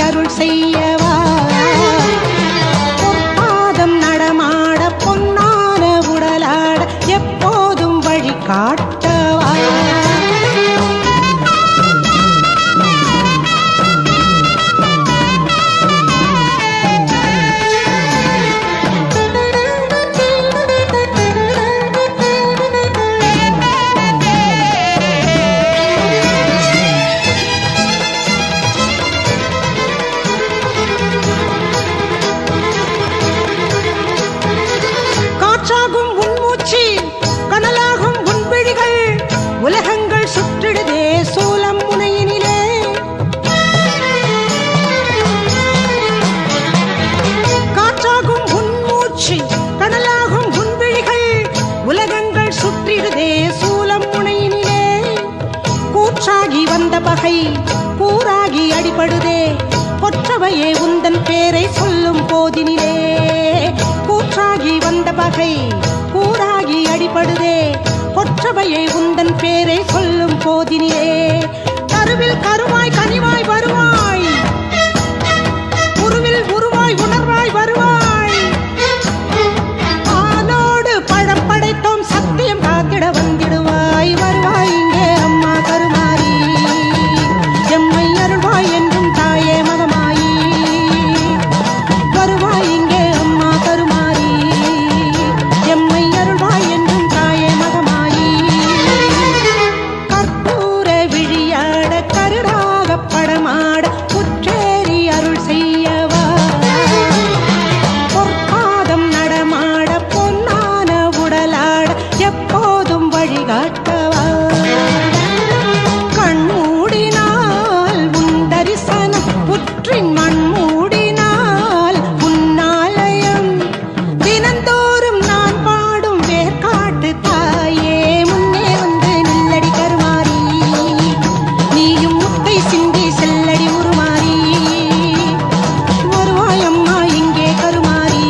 அருள் செய்யவா பொற்பாதம் நடமாட பொன்னான உடலாட எப்போதும் வழி காட்டவா உலகங்கள் சுற்றிடுதே சூலம் முனையினிலே காற்றாகும் உன்மூச்சு கடலாகும் உன்விழிகள் உலகங்கள் சுற்றிடுதே சூலம் முனையினிலே கூற்றாகி வந்த பகை கூறாகி அடிபடுதே கொற்றவையே உந்தன் பேரை சொல்லும் போதினிலே கூற்றாகி வந்த பகை கூறாகி அடிபடுதே கொற்றவையை உந்தன் பேரை சொல்லும் போதினிலே கருவில் கருவாய் கனிவாய் வருவாய் உருவில் உருவாய் உணர்வாய் வருவாய் ஆனோடு பழம் படைத்தோம் சத்தியம் காத்திட வந்திடுவாய் வருவாய் இங்கே அம்மா கருமாரி எம்மை அருள்வாய் என்றும் தாயே மகமாயி வருவாய் இங்கே அம்மா கருமாரி எம்மை அருள்வாய் என்றும் தாயே மகமாயி கற்பூர விழியாட கருடாக படமாட புற்றேறி அருள் செய்யவா பொற்பாதம் நடமாட பொன்னான உடலாட எப்போதும் வழிகாட்டவா கண்மூடினால் உன் தரிசனம் புற்றின் மண் மூடினால் உன்னாலயம் தினந்தோறும் நான் பாடும் வேர்காட்டு தாயே முன்னே வந்து நில்லடி கருமாரி நீயும் முத்தை சிந்தி செல்லடி உருமாறி வருவாய் அம்மா இங்கே கருமாரி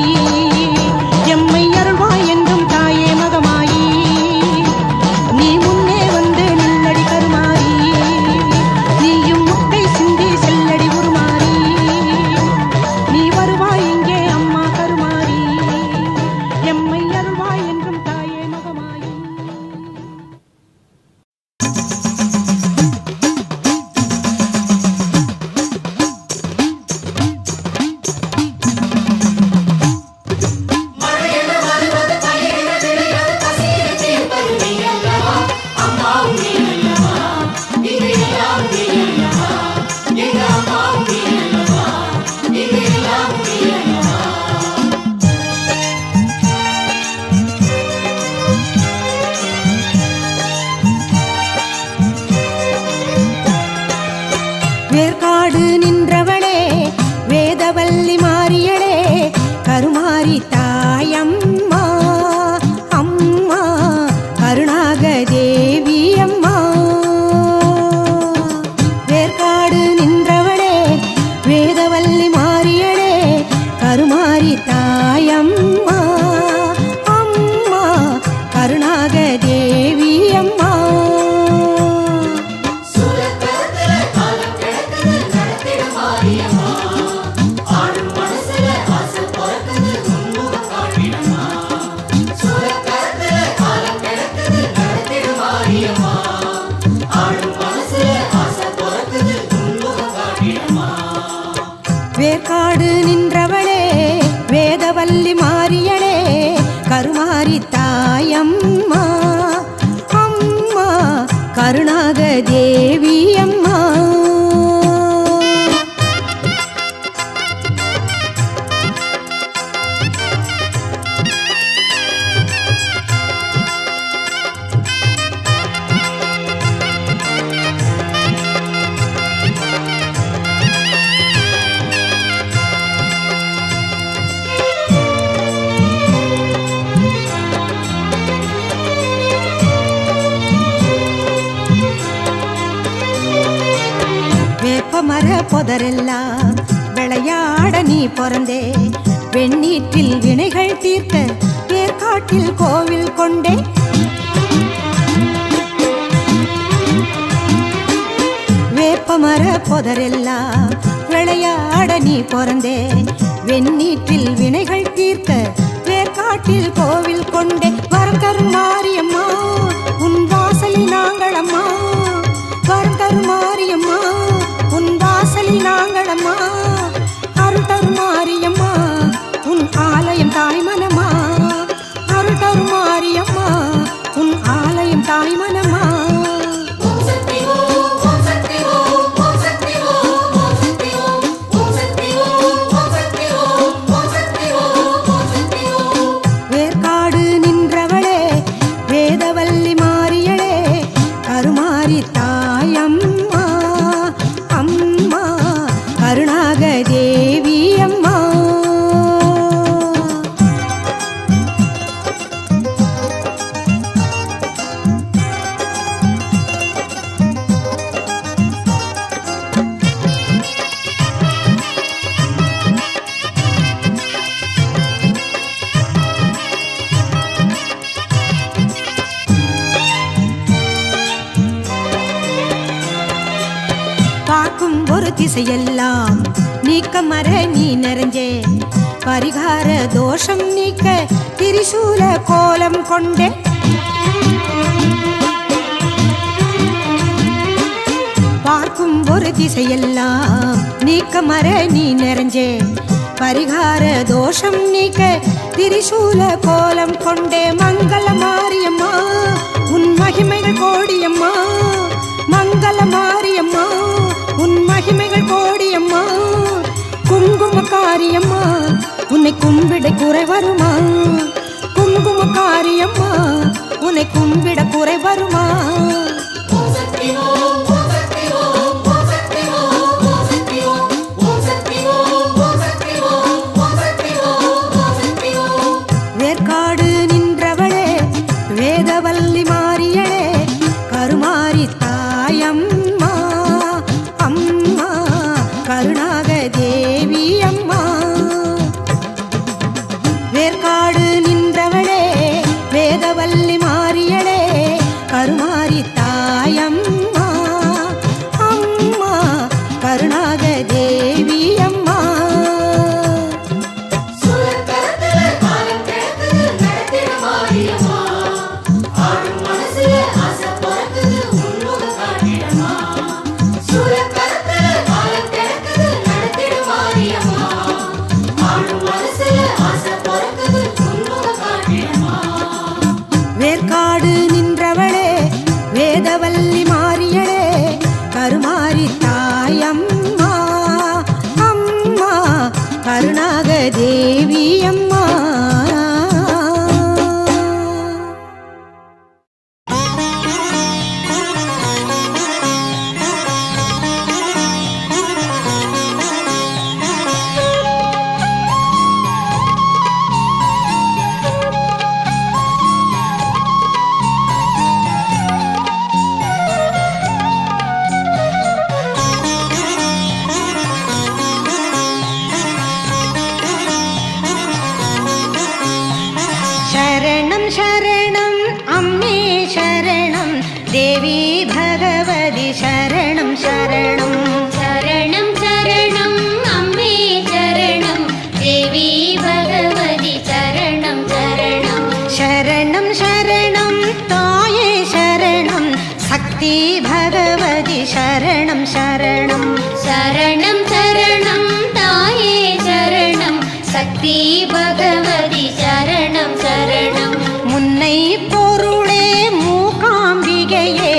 எம்மை அருள்வாய் என்றும் தாயே மகமாயி நீ முன்னே வந்து நில்லடி கருமாரி நீயும் முத்தை சிந்தி செல்லடி உருமாறி நீ வருவாய் இங்கே அம்மா கருமாரி எம்மை அருள்வாய் என்றும் தாயே மகமாயி மழையென வருவது பயிரென விளைவது பசியென தீர்ப்பது நீ அல்லவா அம்மாவும் நீ அல்லவா இங்கு எல்லாம் நீ அல்லவா எங்க அம்மாவும் நீ அல்லவா இங்கு எல்லாம் நீ அல்லவா வேர்காடு நின்றவளே வேதவல்லி மாறியளே கருமாரி தாயம்மா அம்மா கருணாக தேவி அம்மா வேர்காடு நின்றவளே வேதவல்லி மாறியளே கருமாரி தாயம்மா அம்மா கருணாக தேவி அம்மா சூரக்கரத்துல காலம் கிடக்குது நடத்திட மாரியம்மா ஆடும் மனசுல ஆசை பிறக்குது உன்முகம் காட்டிடம்மா சூரக்கரத்துல காலம் கிடக்குது நடத்திட மாரியம்மா ஆடும் மனசுல ஆசை பிறக்குது உன்முகம் காட்டிடம்மா வேர்காடு நின்றவளே வேதவல்லி மாறியளே கருமாரி தாயம்மா அம்மா கருணாக தேவி அம்மா வேப்பமர பொதரெல்லாம் விளையாட நீ பிறந்தே வெண்ணீற்றில் வினைகள் தீர்க்க வேர்காட்டில் கோவில் கொண்டே வேப்ப வேப்பமர பொதரெல்லாம் விளையாட நீ பிறந்தே வெந்நீற்றில் வினைகள் தீர்க்க வேர்க்காட்டில் கோவில் கொண்டே வரம் தரும் மாரியம்மா உன் வாசலில் நாங்களம்மா வரம் தரும் மாரியம்மா உன் வாசலில் நாங்களம்மா அருள் தரும் மாரியம்மா உன் ஆலயம் தாய்மனமா அருள் தரும் மாரியம்மா உன் ஆலயம் தாய்மனமா ஓம் சக்தி ஓம் ஓம் சக்தி ஓம் ஓம் சக்தி ஓம் ஓம் சக்தி ஓம் ஓம் சக்தி ஓம் ஓம் சக்தி ஓம் ஓம் சக்தி ஓம் ஓம் சக்தி ஓம் வேர்க்காடு நின்றவளே வேதவல்லி மாரியளே கருமாரி தாயம்மா அம்மா கருணாக தேவி அம்மா பார்க்கும் ஒரு திசையெல்லாம் நீக்க மர நீ நிறைஞ்சே பரிகார தோஷம் நீக்க திரிசூல கோலம் கொண்டே பார்க்கும் ஒரு திசையெல்லாம் நீக்க மர நீ நிறைஞ்சே பரிகார தோஷம் நீக்க திரிசூல கோலம் கொண்டே மங்கள மாரியம்மா உன் மகிமைகள் கோடியம்மா மங்கள மாரியம்மா உன் மகிமைகள் கோடியம்மா குங்குமக்காரியம்மா உன்னை கும்பிட குறை வருமா குங்குமக்காரியம்மா உன்னை கும்பிட குறை வருமா ஓம் சக்தி ஓம் ஓம் சக்தி ஓம் ஓம் சக்தி ஓம் ஓம் சக்தி ஓம் ஓம் சக்தி ஓம் ஓம் சக்தி ஓம் ஓம் சக்தி ஓம் ஓம் சக்தி ஓம் வேர்க்காடு நின்றவளே வேதவல்லி மாரியளே கருமாரி தாயம்மா அம்மா கருணாக தேவி அம்மா வேர்க்காடு நின்றவளே வேதவல்லி மாரியளே கருமாரி தாயம்மா அம்மா கருணாக தேவி அம்மா சுரக்கரத்துல காலம் கிடக்குது நடத்திட மாரியம்மா ஆடும் மனசுல ஆசை பிறக்குது உன்முக காட்டிடமா சுரக்கரத்துல காலம் கிடக்குது நடத்திட மாரியம்மா ஆடும் மனசுல ஆசை பிறக்குது உன்முக காட்டிடமா வேர்க்காடு நின்றவளே வேதவல்லி மாரியளே கருமாரி தாயம்மா அம்மா கருணாக தேவி அம்மா शरणं शरणं अम्मे शरणं देवी भगवति शरणं शरणं शरणं शरणं अम्मे शरणं देवी भगवति शरणं शरणं शरणं शरणं ताये शरणं शक्ति भगवति शरणं शरणं शरणं शरणं ताये शरणं शक्ति भगवति शरणं शरणं முன்னை பொருளே மூகாம்பிகையே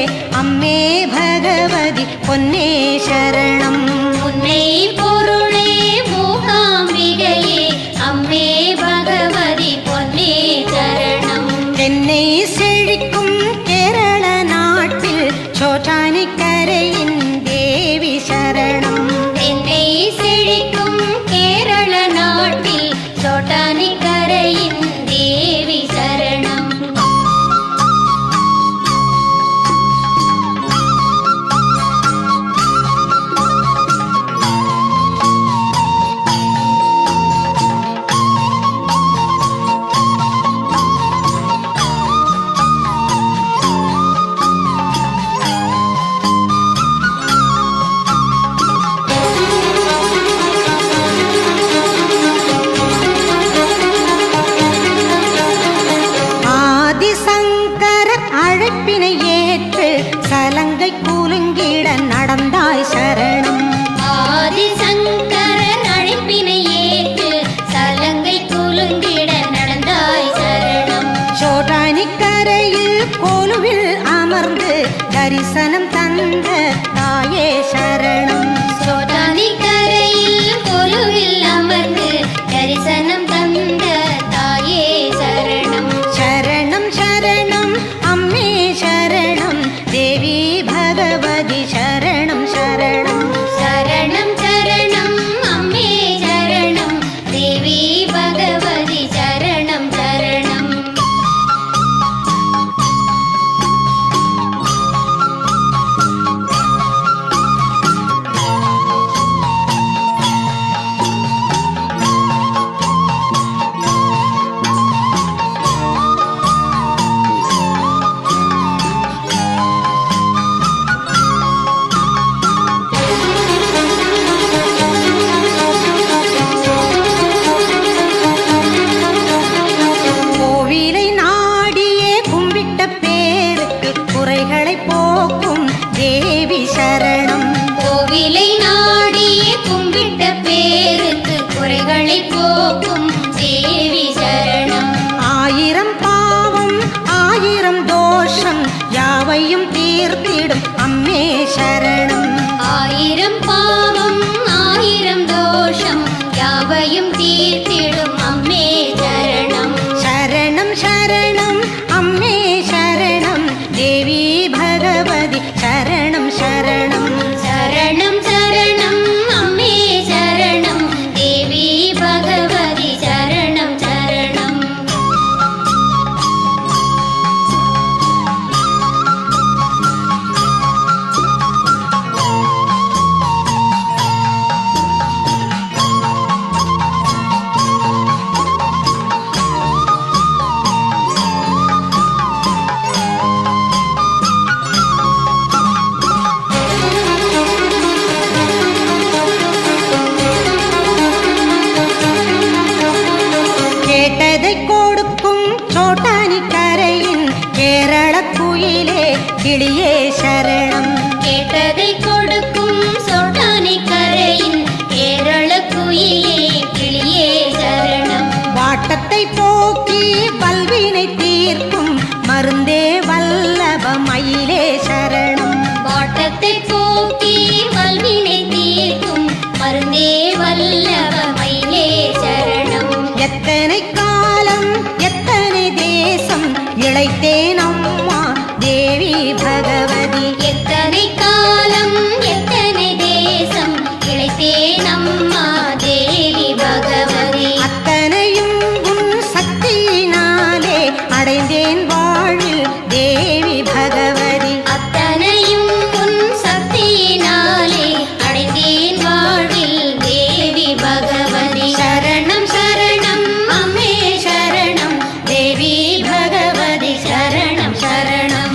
கிளியே சரணம். கேட்டதை கொடுக்கும் சோட்டானை கரையின் கேரள குயிலே கிளியே சரணம். வாட்டத்தை போக்கி வல்வினை தீர்க்கும் மருந்தே வல்லப மயிலே சரணம். வாட்டத்தை போக்கி வல்வினை தீர்க்கும் மருந்தே வல்லப மயிலே சரணம். எத்தனை காலம் எத்தனை தேசம் இளைத்தேன் அம்மா தேவி பகவதி. எத்தனை காலம் எத்தனை தேசம் இளைத்தேன் அம்மா தேவி பகவதி. அத்தனையும் உன் சக்தியினாலே அடைந்தேன் வாழ்வில் தேவி பகவதி. அத்தனையும் உன் சக்தியினாலே அடைந்தேன் வாழ்வில் தேவி பகவதி. சரணம் சரணம் அம்மே சரணம் தேவி பகவதி சரணம் சரணம்.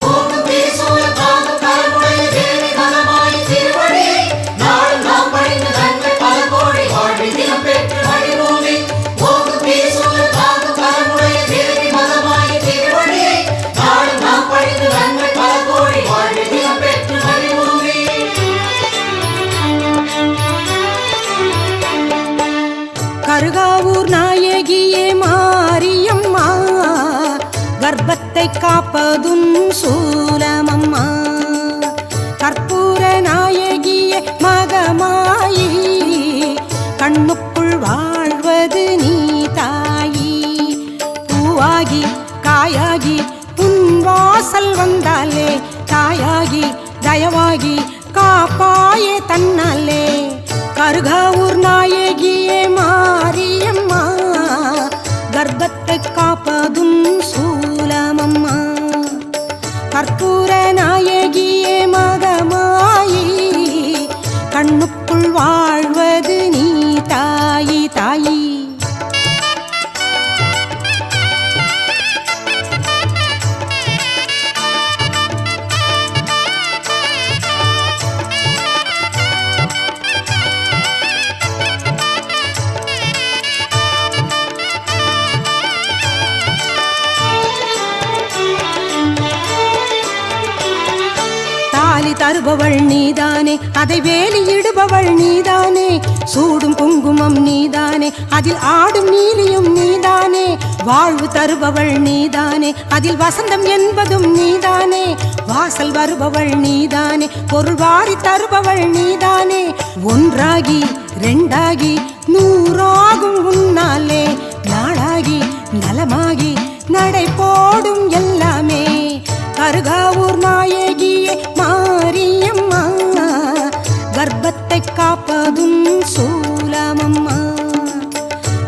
ஓங்கும் திரிசூல தாங்கும் கரமுடைய தேவி மகமாயி திருவடி. நாளும் நாம் பணிந்து நன்மை பல கோடி வாழ்வில் தினம் பெற்று வழிபூமி. ஓங்கும் திரிசூல தாங்கும் கரமுடைய தேவி மகமாயி திருவடி. நாளும் நாம் பணிந்து நன்மை பல கோடி வாழ்வில் தினம் பெற்று வழிபூமி. கருகாவூர் நாயகியே மாரியம்மா கர்ப்பத்தை காப்பதும் சூலமம்மா. கற்பூர நாயகியே மகமாயி கண்ணுக்குள் வாழ்வது நீ தாயி. பூவாகி காயாகி உன் வாசல் வந்தாலே தாயாகி தயவாகி காப்பாயே தன்னாலே. கருகாவூர் நாயகியே மாரியம்மா கர்ப்பத்தை காப்பதும் சூலமம்மா. கற்பூர நாயகியே மகமாயி கண்ணுக்குள் வாழ்வது நீ தாயி தாயி. தாலி தருபவள் நீதானே அதை வேலியிடுபவள் நீதானே. சூடும் குங்குமம் நீதானே அதில் ஆடும் நீலியும் நீதானே. வாழ்வு தருபவள் நீதானே அதில் வசந்தம் என்பதும் நீதானே. வாசல் வருபவள் நீதானே பொருள் வாரி தருபவள் நீதானே. ஒன்றாகி ரெண்டாகி நூறாகும் உன்னாலே நாளாகி நலமாகி நடை போடும் எல்லாமே. கருகாவூர் நாயகியே மாரியம்மா கர்ப்பத்தை காப்பதும் சூலமம்மா.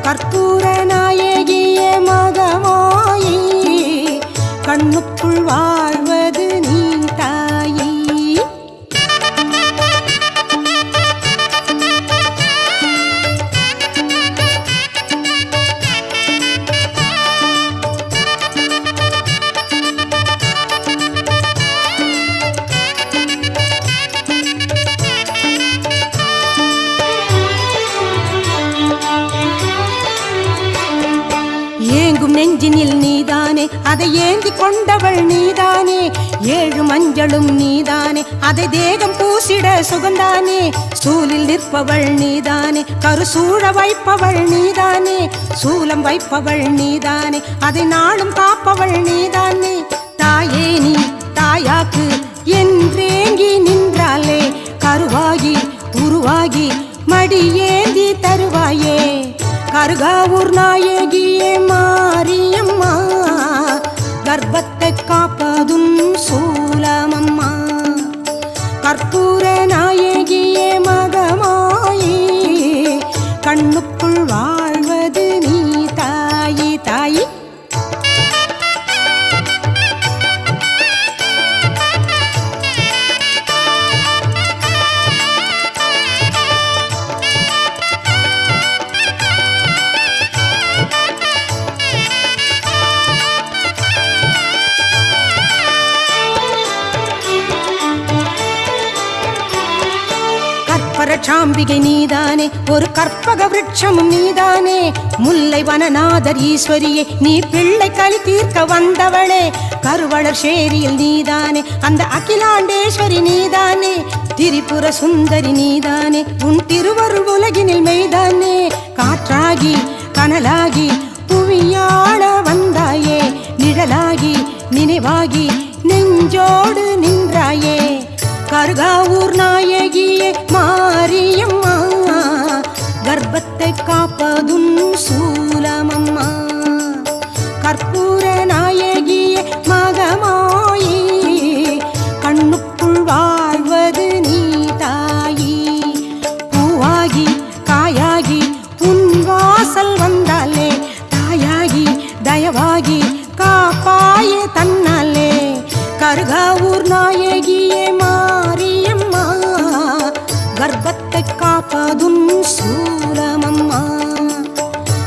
கற்பூர நாயகியே மகமாயி கண்ணுக்குள் வாழ்வது நீ தாயி. ஏங்கும் நெஞ்சினில் நீதானே அதை ஏந்தி கொண்டவள் நீதானே. ஏழு மஞ்சளும் நீதானே அதை தேகம் பூசிட சுகந்தானே. சூலில் நிற்பவள் நீதானே கருசூழ வைப்பவள் நீதானே. சூலம் வைப்பவள் நீதானே அதை நாளும் காப்பவள் நீதானே. தாயே நீ தாயாக்கு என்றேங்கி நின்றாலே கருவாகி உருவாகி மடியேந்தி தருவாயே. கருகாவூர் நாயகியே மாரியம்மா கர்ப்பத்தை காப்பதும் சூலமம்மா. கற்பூர நாயகியே மகமாயி கண்ணுக்குள் வாழ்வது நீ தாயி தாயி. காமாட்சாம்பிகை நீதானே, ஒரு கற்பக விருட்சமும் நீதானே. முல்லை வனநாதர் ஈஸ்வரியே, நீ பிள்ளை களி தீர்க்க வந்தவளே. கருவளர் சேரியில் நீதானே, அந்த அகிலாண்டேஸ்வரி நீதானே. திரிபுர சுந்தரி நீதானே, உன் திருவருள் உலகினில் மெய்தானே. காற்றாகி கனலாகி புவியாள வந்தாயே, நிழலாகி நினைவாகி நெஞ்சோடு நின்றாயே. கருகாவூர் நாயகியே மாரியம்மா, கர்ப்பத்தை காப்பதும் சூலமம்மா. கற்பூர நாயகியே மகமாயி, கண்ணுக்குள் வாழ்வது நீ தாயி. பூவாகி காயாகி உன் வாசல் வந்தாலே, தாயாகி தயவாகி காப்பாயே தன்னாலே. கருகாவூர் நாயகியே மாரியம்மா, கர்ப்பத்தை காப்பதும் சூலமம்மா.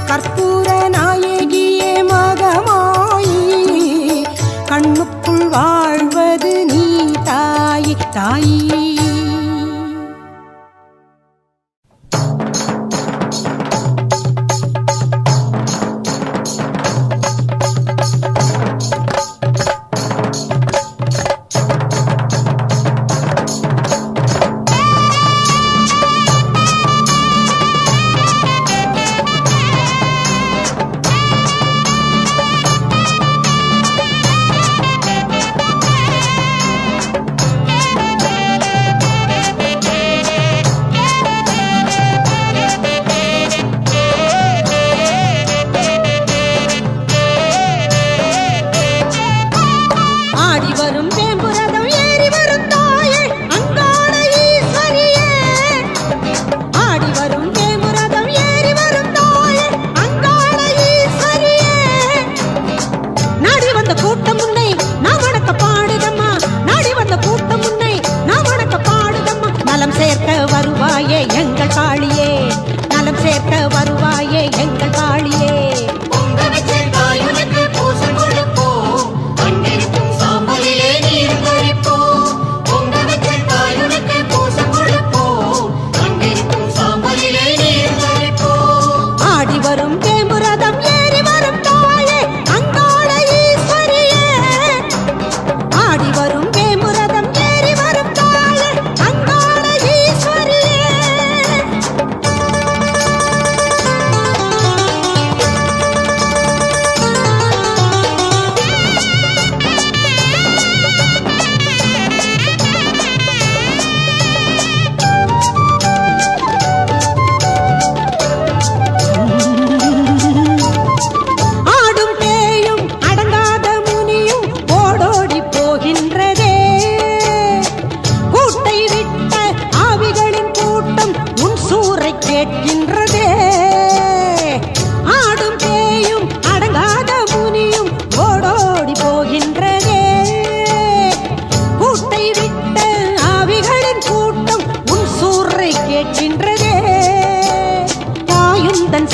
கற்பூர நாயகியே மகமாயி, கண்ணுக்குள் வாழ்வது நீ தாயி தாயி.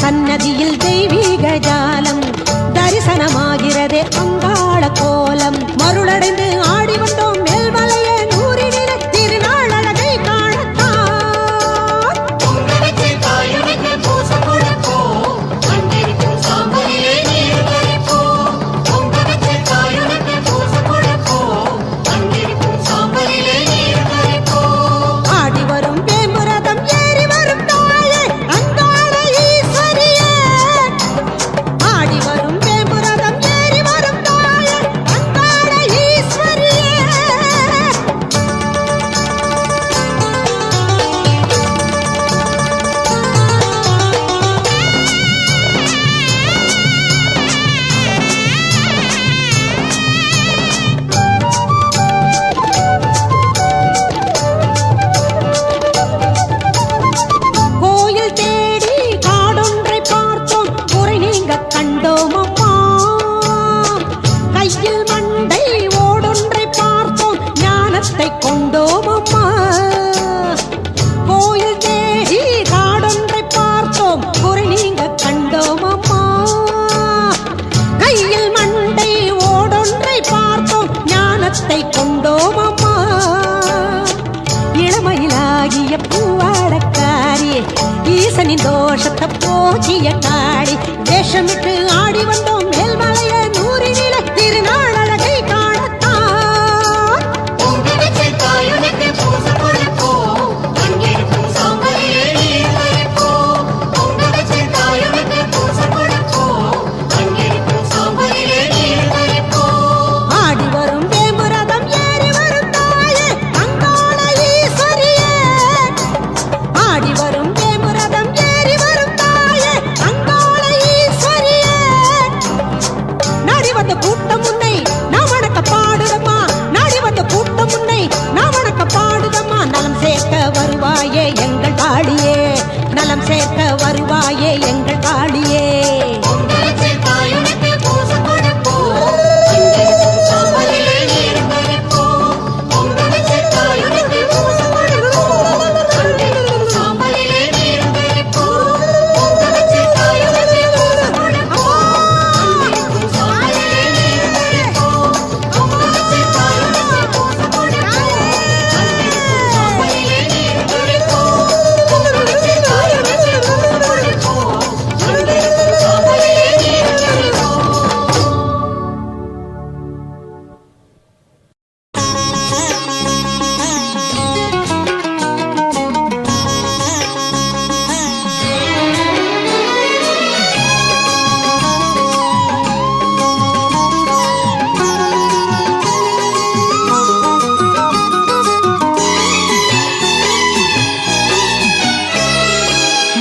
சன்னதியில் தெய்வீக ஜாலம் தரிசனமாகிறதே அங்காள கோலம். மருளடைந்து ஆடி வந்தோம் மேல்மலைய நூறினில திருநாள் அழகை காணத்தான். ஆடி வரும் வேம்புரதம் ஏறி வரும் தாயே அங்காள ஈஸ்வரியே. ஆடி வரும் வேம்புரதம் ஏறி வரும் தாயே அங்காள ஈஸ்வரியே. கோயில் தேடி காடொன்றை பார்த்தோம், குறை நீங்க கண்டோம் அம்மா. கையில் மண்டை ஓடொன்றை பார்த்தோம், ஞானத்தை கொண்டோம் அம்மா. கோயில் தேடி காடொன்றை பார்த்தோம், குறை நீங்க கண்டோம் அம்மா. கையில் மண்டை ஓடொன்றை பார்த்தோம், ஞானத்தை கொண்டோம் அம்மா. இளமயிலாகிய பூவாட ரோஷத்தை போச்சிய காடி வேஷமிட்டு ஆடி வந்தோம் மேல்மலைய நூறினில திருநாள் அழகை காணத்தான். பொங்க வச்சு தாயுனக்கு பூசை கொடுப்போம், அங்கிருக்கும் சாம்பலிலே நீர் பறிப்போம். பொங்க வச்சு தாயுனக்கு பூசை கொடுப்போம், அங்கிருக்கும் சாம்பலிலே நீர் பறிப்போம். ஆடி வரும் வேம்புரதம் ஏறி வரும் தாயே அங்காள ஈஸ்வரியே. ஆடி வரும் வேம்புரதம் ஏறி வரும் தாயே அங்காள ஈஸ்வரியே. நாடி வந்த கூட்டம் முன்னை நான் வணக்க பாடுதம்மா, நாடி வந்த கூட்டம் முன்னை நான் வணக்க பாடுதம்மா. நலம் சேர்க்க வருவாயே எங்கள் காளியே, நலம் சேர்க்க வருவாயே எங்கள் காளியே. பொங்க வச்சு தாயுனக்கு பூசை கொடுப்போம், அங்கிருக்கும் சாம்பலிலே நீர் பறிப்போம். பொங்க வச்சு தாயுனக்கு பூசை கொடுப்போம், அங்கிருக்கும் சாம்பலிலே நீர் பறிப்போம். பொங்க வச்சு தாயுனக்கு பூசை கொடுப்போம், அங்கிருக்கும் சாம்பலிலே நீர் பறிப்போம். பொங்க வச்சு தாயுனக்கு பூசை கொடுப்போம், அங்கிருக்கும் சாம்பலிலே நீர் பறிப்போம். பொங்க வச்சு தாயுனக்கு பூசை கொடுப்போம், அங்கிருக்கும் சாம்பலிலே நீர் பறிப்போம்.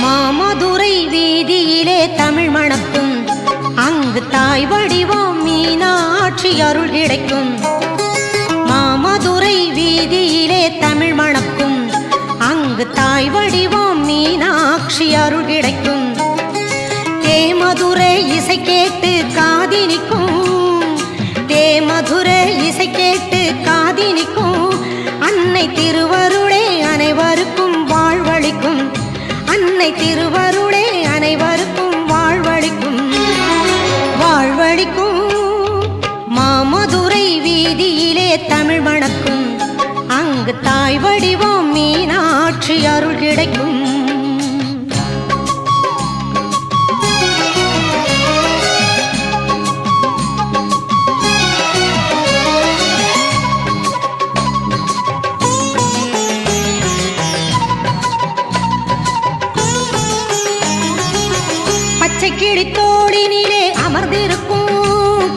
மாமதுரை வீதியிலே தமிழ் மணக்கும், அங்கு தாய் வடிவம் மீனாட்சி அருள் கிடைக்கும். மாமதுரை வீதியிலே தமிழ் மணக்கும், அங்கு தாய் வடிவம் மீனாட்சி அருள் கிடைக்கும். தேமதுரை இசை கேட்டு காதினிக்கும், தேமதுரை இசை கேட்டு காதினிக்கும். அன்னை திருவருளே அனைவருக்கும் வாழ்வளிக்கும், அன்னை திருவருளே அனைவருக்கும் வாழ்வளிக்கும், வாழ்வளிக்கும். மாமதுரை வீதியிலே தமிழ் மணக்கும், அங்கு தாய் வடிவம் மீனாட்சி அருள் கிடைக்கும். பச்சை கிளி தோளினிலே அமர்ந்திருக்கும்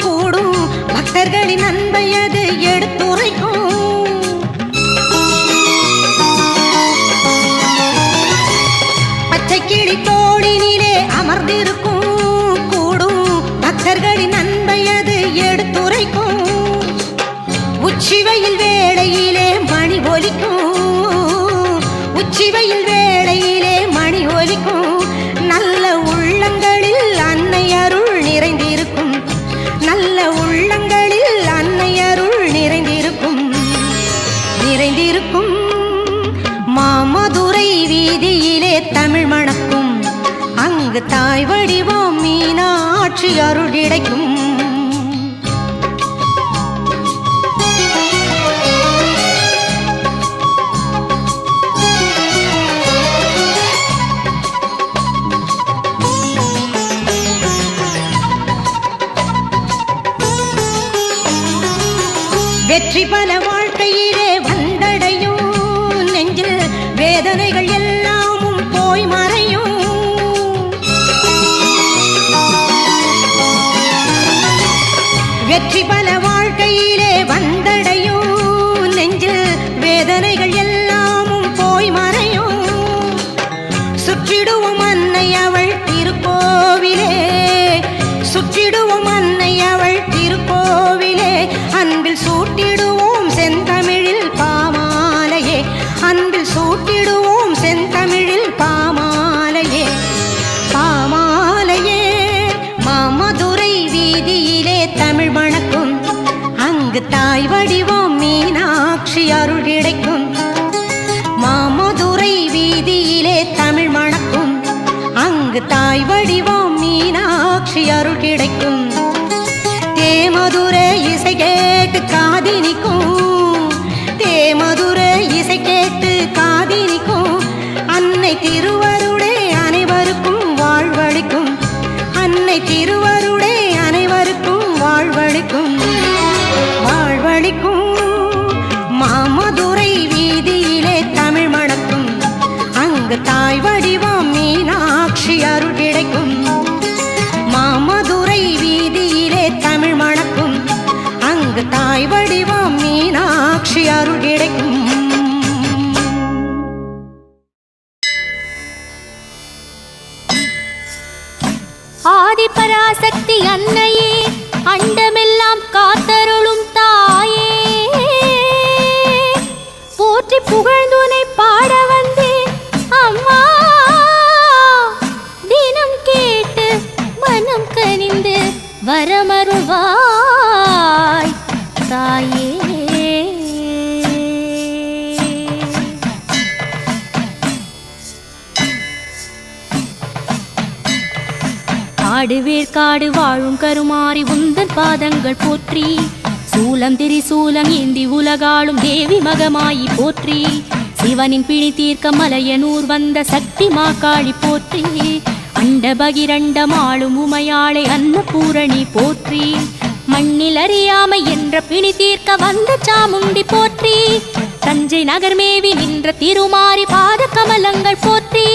கூடும் பக்தர்களின் அன்பையது எடுத்துரைக்கும். பச்சை கிளி தோளினிலே அமர்ந்திருக்கும் கூடும் பக்தர்களின் அன்பையது எடுத்துரைக்கும். உச்சிவெயில் வேளையிலே மணி ஒலிக்கும், உச்சிவெயில் வேளையிலே மணி ஒலிக்கும். நல்ல உள்ளங்களில் அன்னை அருள் நிறைந்திருக்கும், நல்ல உள்ளங்களில் அன்னை அருள் நிறைந்திருக்கும், நிறைந்திருக்கும். மாமதுரை வீதியிலே தமிழ் மணக்கும், அங்கு தாய் வடிவம் மீனாட்சி அருள் கிடைக்கும். வெற்றி பல வாழ்க்கையிலே வந்தடையும், நெஞ்சில் வேதனைகள் எல்லாமும் போய் மறையும். வெற்றி பல வாழ்க்கையிலே வந்தடையும், நெஞ்சில் வேதனைகள் எல்லாமும் போய் மறையும். சுற்றிடுவோம் அன்னை அவள் திருக்கோவிலே, சுற்றிடுவோம் அன்னை அவள் திருக்கோவிலே. அன்பில் சூட்டிடுவோம் செந்தமிழில் பாமாலையே, அன்பில் சூட்டிடுவோம் செந்தமிழில் பாமாலையே, பாமாலையே. மாமதுரை வீதியிலே தமிழ் மணக்கும், அங்கு தாய் வடிவம் மீனாட்சி அருள் கிடைக்கும். மாமதுரை வீதியிலே தமிழ் மணக்கும், அங்கு தாய் வடிவம் மீனாட்சி அருள் கிடைக்கும். தேமதுரை இசை கேட்டு காதினிக்கும், தேமதுரை இசை கேட்டு காதினிக்கும். அன்னை திருவருளே அனைவருக்கும் மாமதுரை வீதியிலே தமிழ் மணக்கும், அங்கு தாய் வடிவம் மீனாட்சி அருள் கிடைக்கும். மாமதுரை வீதியிலே தமிழ் மணக்கும், அங்கு தாய் வடிவம் மீனாட்சி அருள் கிடைக்கும். ஆதிபராசக்தி அன்னையே, அண்டமெல்லாம் காத்தருளும் தாயே, போற்றி புகழ்ந்துனை பாட வந்தேன் அம்மா. தினம் கேட்டு மனம் கனிந்து வரமருள்வாய் தாயே. காடுவேற்காடு வாழும் கருமாறி உந்தன் பாதங்கள் போற்றி, சூலம் திரிசூலம் ஏந்தி உலகாளும் தேவி மகமாயி போற்றி, சிவனின் பிணி தீர்க்க மலையனூர் வந்த சக்தி மாகாளி போற்றி, அண்ட பகிரண்டமாளும் உமையாளை அன்னபூரணி போற்றி, மண்ணில் அறியாமை என்ற பிணி தீர்க்க வந்த சாமுண்டி போற்றி, தஞ்சை நகர் மேவி நின்ற திருமாரி பாத கமலங்கள் போற்றி,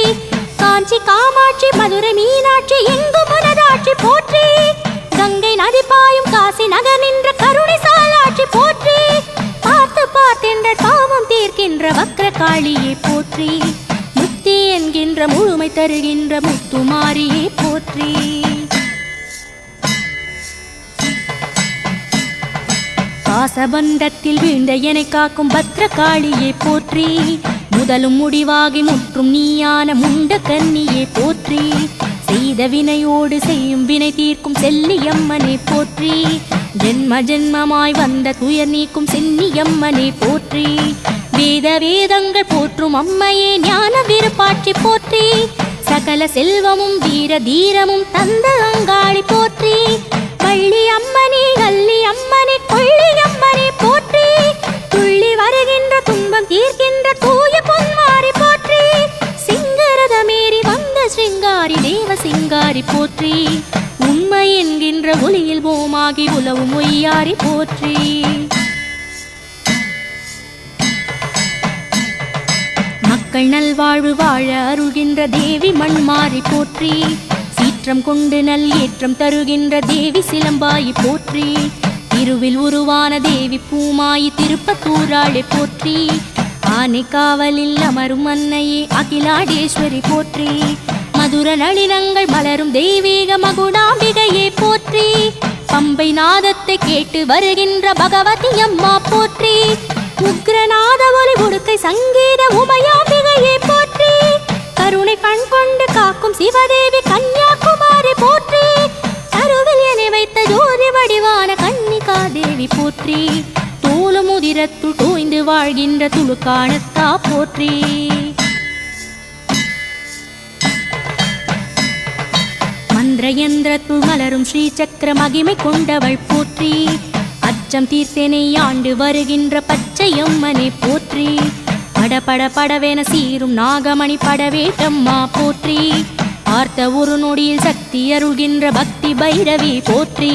காஞ்சி காமாட்சி மதுரை மீனாட்சி எங்கு மனதாட்சி போற்றி, கங்கை நதி பாயும் காசி நகர் நின்ற கருணை சாலாட்சி போற்றி, பார்த்து பார்த்தென்ற பாவம் தீர்க்கின்ற வக்ர காளியை போற்றி, முக்தி என்கின்ற முழுமை தருகின்ற முத்துமாரியை போற்றி. பாசபந்தத்தில் வீழ்ந்த என்னை காக்கும் பத்ரகாளியை போற்றி, முதலும் முடிவாகி முற்றும் நீயான முண்ட கன்னியை போற்றி, செய்த வினையோடு செய்யும் வினை தீர்க்கும் செல்லியம்மனை போற்றி, ஜென்ம ஜென்மமாய் வந்த துயர் நீக்கும் சென்னியம்மனை போற்றி, வேத வேதங்கள் போற்றும் அம்மையே ஞான விருப்பாட்சி போற்றி, சகல செல்வமும் வீர தீரமும் தந்த அங்காளி போற்றி, வள்ளி அம்மனே கள்ளி அம்மனே கொள்ளி அம்மனே போற்றி, துள்ளி வருகின்ற துன்பம் தீர்க்கின்ற தூய பொன்மாரி போற்றி, சிங்கரதமேறி வந்த சிங்காரி தேவ சிங்காரி போற்றி, உண்மை என்கின்ற ஒளியில் போமாகி உலவும் ஒய்யாரி போற்றி. மக்கள் நல்வாழ்வு வாழ அருள்கின்ற தேவி மண்மாரி போற்றி, சீற்றம் கொண்டு நல் ஏற்றம் தருகின்ற தேவி சிலம்பாயி போற்றி, திருவில் உருவான தேவி பூமாயி திருப்பத்தூராளை போற்றி, ஆனை காவலில் அமரும் அன்னையே அகிலாடேஸ்வரி போற்றி, மதுர நளினங்கள் மலரும் தெய்வீக மகுடாம்பிகையை போற்றி, பம்பை நாதத்தை கேட்டு வருகின்ற பகவதி அம்மா போற்றி, உக்ரநாத ஒலி உடுக்கை சங்கீத உமையாம்பிகையை போற்றி, கருணை கண் கொண்டு காக்கும் சிவதேவி கன்னியாகுமாரி போற்றி, கருவில் என வைத்த ஜோதி வடிவான கன்னிகா தேவி போற்றி, தோலு முதிரத்து தோய்ந்து வாழ்கின்ற துளுக்கானத்தா போற்றி. மந்திர யந்திரத்துள் மலரும் ஸ்ரீ சக்கர மகிமை கொண்டவள் போற்றி, அச்சம் தீர்த்தனை ஆண்டு வருகின்ற பச்சையம்மனை போற்றி, படபட படவென சீரும் நாகமணி படவேட்டம்மா போற்றி, பார்த்த ஒரு நொடியில் சக்தி அருள்கின்ற பக்தி பைரவி போற்றி,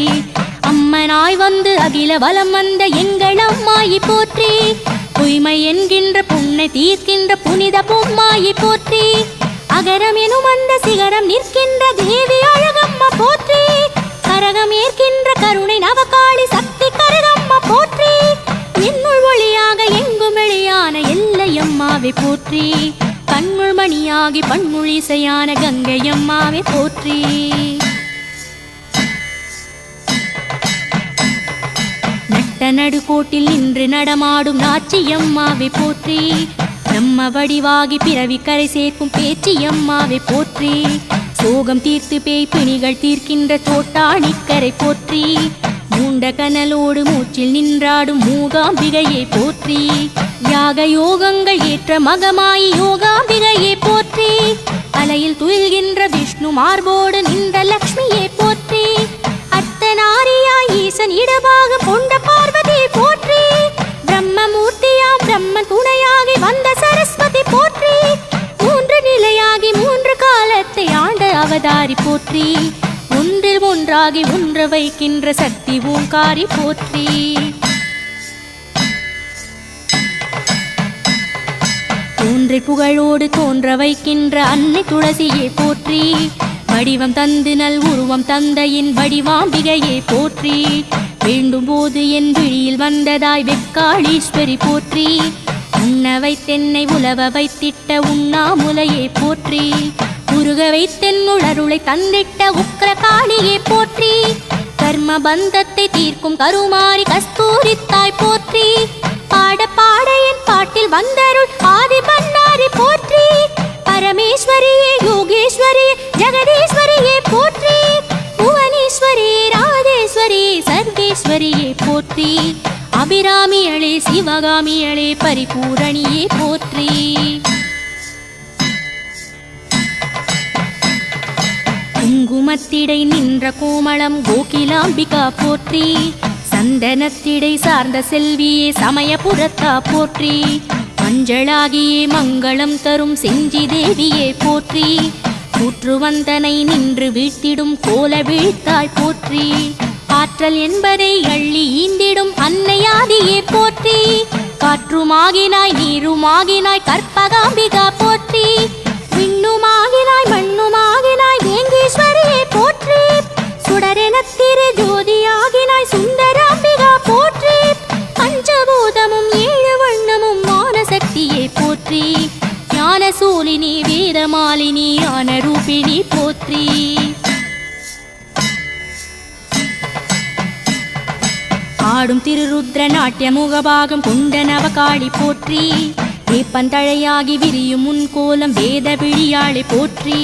அம்மனாய் வந்து அகில வலம் வந்த எங்கள் அம்மாயி போற்றி, தூய்மை என்கின்ற புண்ணை தீர்க்கின்ற புனித பொம்மாயி போற்றி, அகரம் எனும் அந்த சிகரம் நிற்கின்ற தேவி அழகம்மா போற்றி, கரகம் ஏற்கின்ற கருணை நவகாளி சக்தி கரகம்மா போற்றி, என்னுள் ஒளியாக எங்கும் வெளியான எல்லையம்மாவை போற்றி, கண்ணுள் மணியாகி பண்முள் இசையான கங்கையம்மாவை போற்றி. நட்ட நடுக்கோட்டில் நின்று நடமாடும் நாச்சியம்மாவை போற்றி, பிரம்ம வடிவாகி பிறவி கரை சேர்க்கும் பேச்சியம்மாவை போற்றி, சோகம் தீர்த்து பேய் பிணிகள் தீர்க்கின்ற தோட்டாணிக்கரை போற்றி, மூண்ட கனலோடு மூச்சில் நின்றாடும் மூகாம்பிகையை போற்றி, யாக யோகங்கள் ஏற்ற மகமாயி யோகாம்பிகையை போற்றி, அலையில் துயில்கின்ற விஷ்ணு மார்போடு நின்ற லக்ஷ்மியை போற்றி, அர்த்தநாரியாய் ஈசன் இடமாக கொண்ட பார்வதி போற்றி, பிரம்மமூர்த்தியாம் பிரம்ம துணையாகி வந்த சரஸ்வதி போற்றி, மூன்று நிலையாகி மூன்று காலத்தை ஆண்ட அவதாரி போற்றி, ஒன்றில் ஒன்றாகி ஒன்று வைக்கின்ற சக்தி ஓங்காரி போற்றி. ஒன்றை புகழோடு தோன்ற வைக்கின்ற அன்னை துளசியே போற்றி. வடிவம் தந்து நல் உருவம் தந்தையின் வடிவாம்பிகையே போற்றி. வேண்டும் போது என் விழியில் வந்ததாய் வெக்காளீஸ்வரி போற்றி. உண்ண வைத்தென்னை உலவ வைத்திட்ட உண்ணாமுலையே போற்றி. உருக வைத்தென்னுளருளை தந்திட்ட உக்ர காளியே போற்றி. கர்ம பந்தத்தை தீர்க்கும் கருமாரி கஸ்தூரித்தாய் போற்றி. பாட பாட என் பாட்டில் வந்தருள் ஆதி பன்னாரி போற்றி. பரமேஸ்வரியே யோகேஸ்வரியே ஜெகதீஸ்வரியே போற்றி. புவனேஸ்வரியே ராஜேஸ்வரியே சர்வேஸ்வரியே போற்றி. அபிராமியளே சிவகாமியளே பரிபூரணியே போற்றி. குங்குமத்திடை நின்ற கோமளம் கோகிலாம்பிகா போற்றி. சந்தனத்திடை சார்ந்த செல்வியே சமயபுரத்தா போற்றி. மஞ்சளாகியே மங்களம் தரும் செஞ்சி தேவியே போற்றி. கூற்று வந்தனை நின்று வீட்டிடும் கோல வீழ்த்தாய் போற்றி. ஆற்றல் என்பதை அள்ளி ஈந்திடும் அன்னையாதியே போற்றி. காற்றுமாகினாய் நீருமாகினாய் கற்பகாம்பிகா போற்றி. விண்ணுமாகினாய் மண்ணுமாகினாய் வேங்கீஸ்வரியே போற்றி. சுடரெனத்திரு ஜோதியாகினாய் சுந்தராம்பிகா போற்றி. பஞ்சபூதமும் ஏழு வண்ணமும் ஞானசக்தியே போற்றி. ஞானசூலினி வேதமாலினி ஞானரூபிணி போற்றி. ஆடும் திருருத்ர நாட்டிய முகபாகம் கொண்ட நவகாளி போற்றி. வேப்பந்தழையாகி விரியும் முன் கோலம் வேத விழியாளை போற்றி.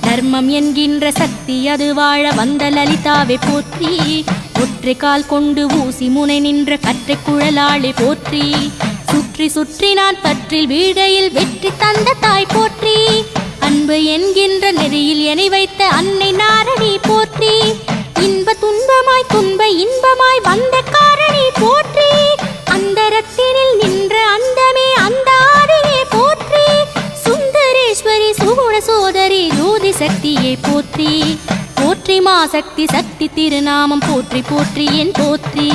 தர்மம் என்கின்ற சக்தி அது வாழ வந்த லலிதாவை போற்றி. ஒற்றை கால் கொண்டு ஊசி முனை நின்ற கற்றை குழலாளை போற்றி. சுற்றி சுற்றி நான் பற்றில் வீடையில் வெற்றி தந்த தாய் போற்றி. அன்பு என்கின்ற நெறியில் என்னை வைத்த அன்னை நாரணி போற்றி. இன்ப துன்பமாய் துன்ப இன்பமாய் வந்த காரணி போற்றி. அந்தரத்தினில் நின்ற அந்தமே அந்த ஆதியே போற்றி. சுந்தரேஸ்வரி சுகுண சோதரி ஜோதி சக்தியே போற்றி. போற்றி மா சக்தி சக்தி திருநாமம் போற்றி போற்றி என் போற்றி.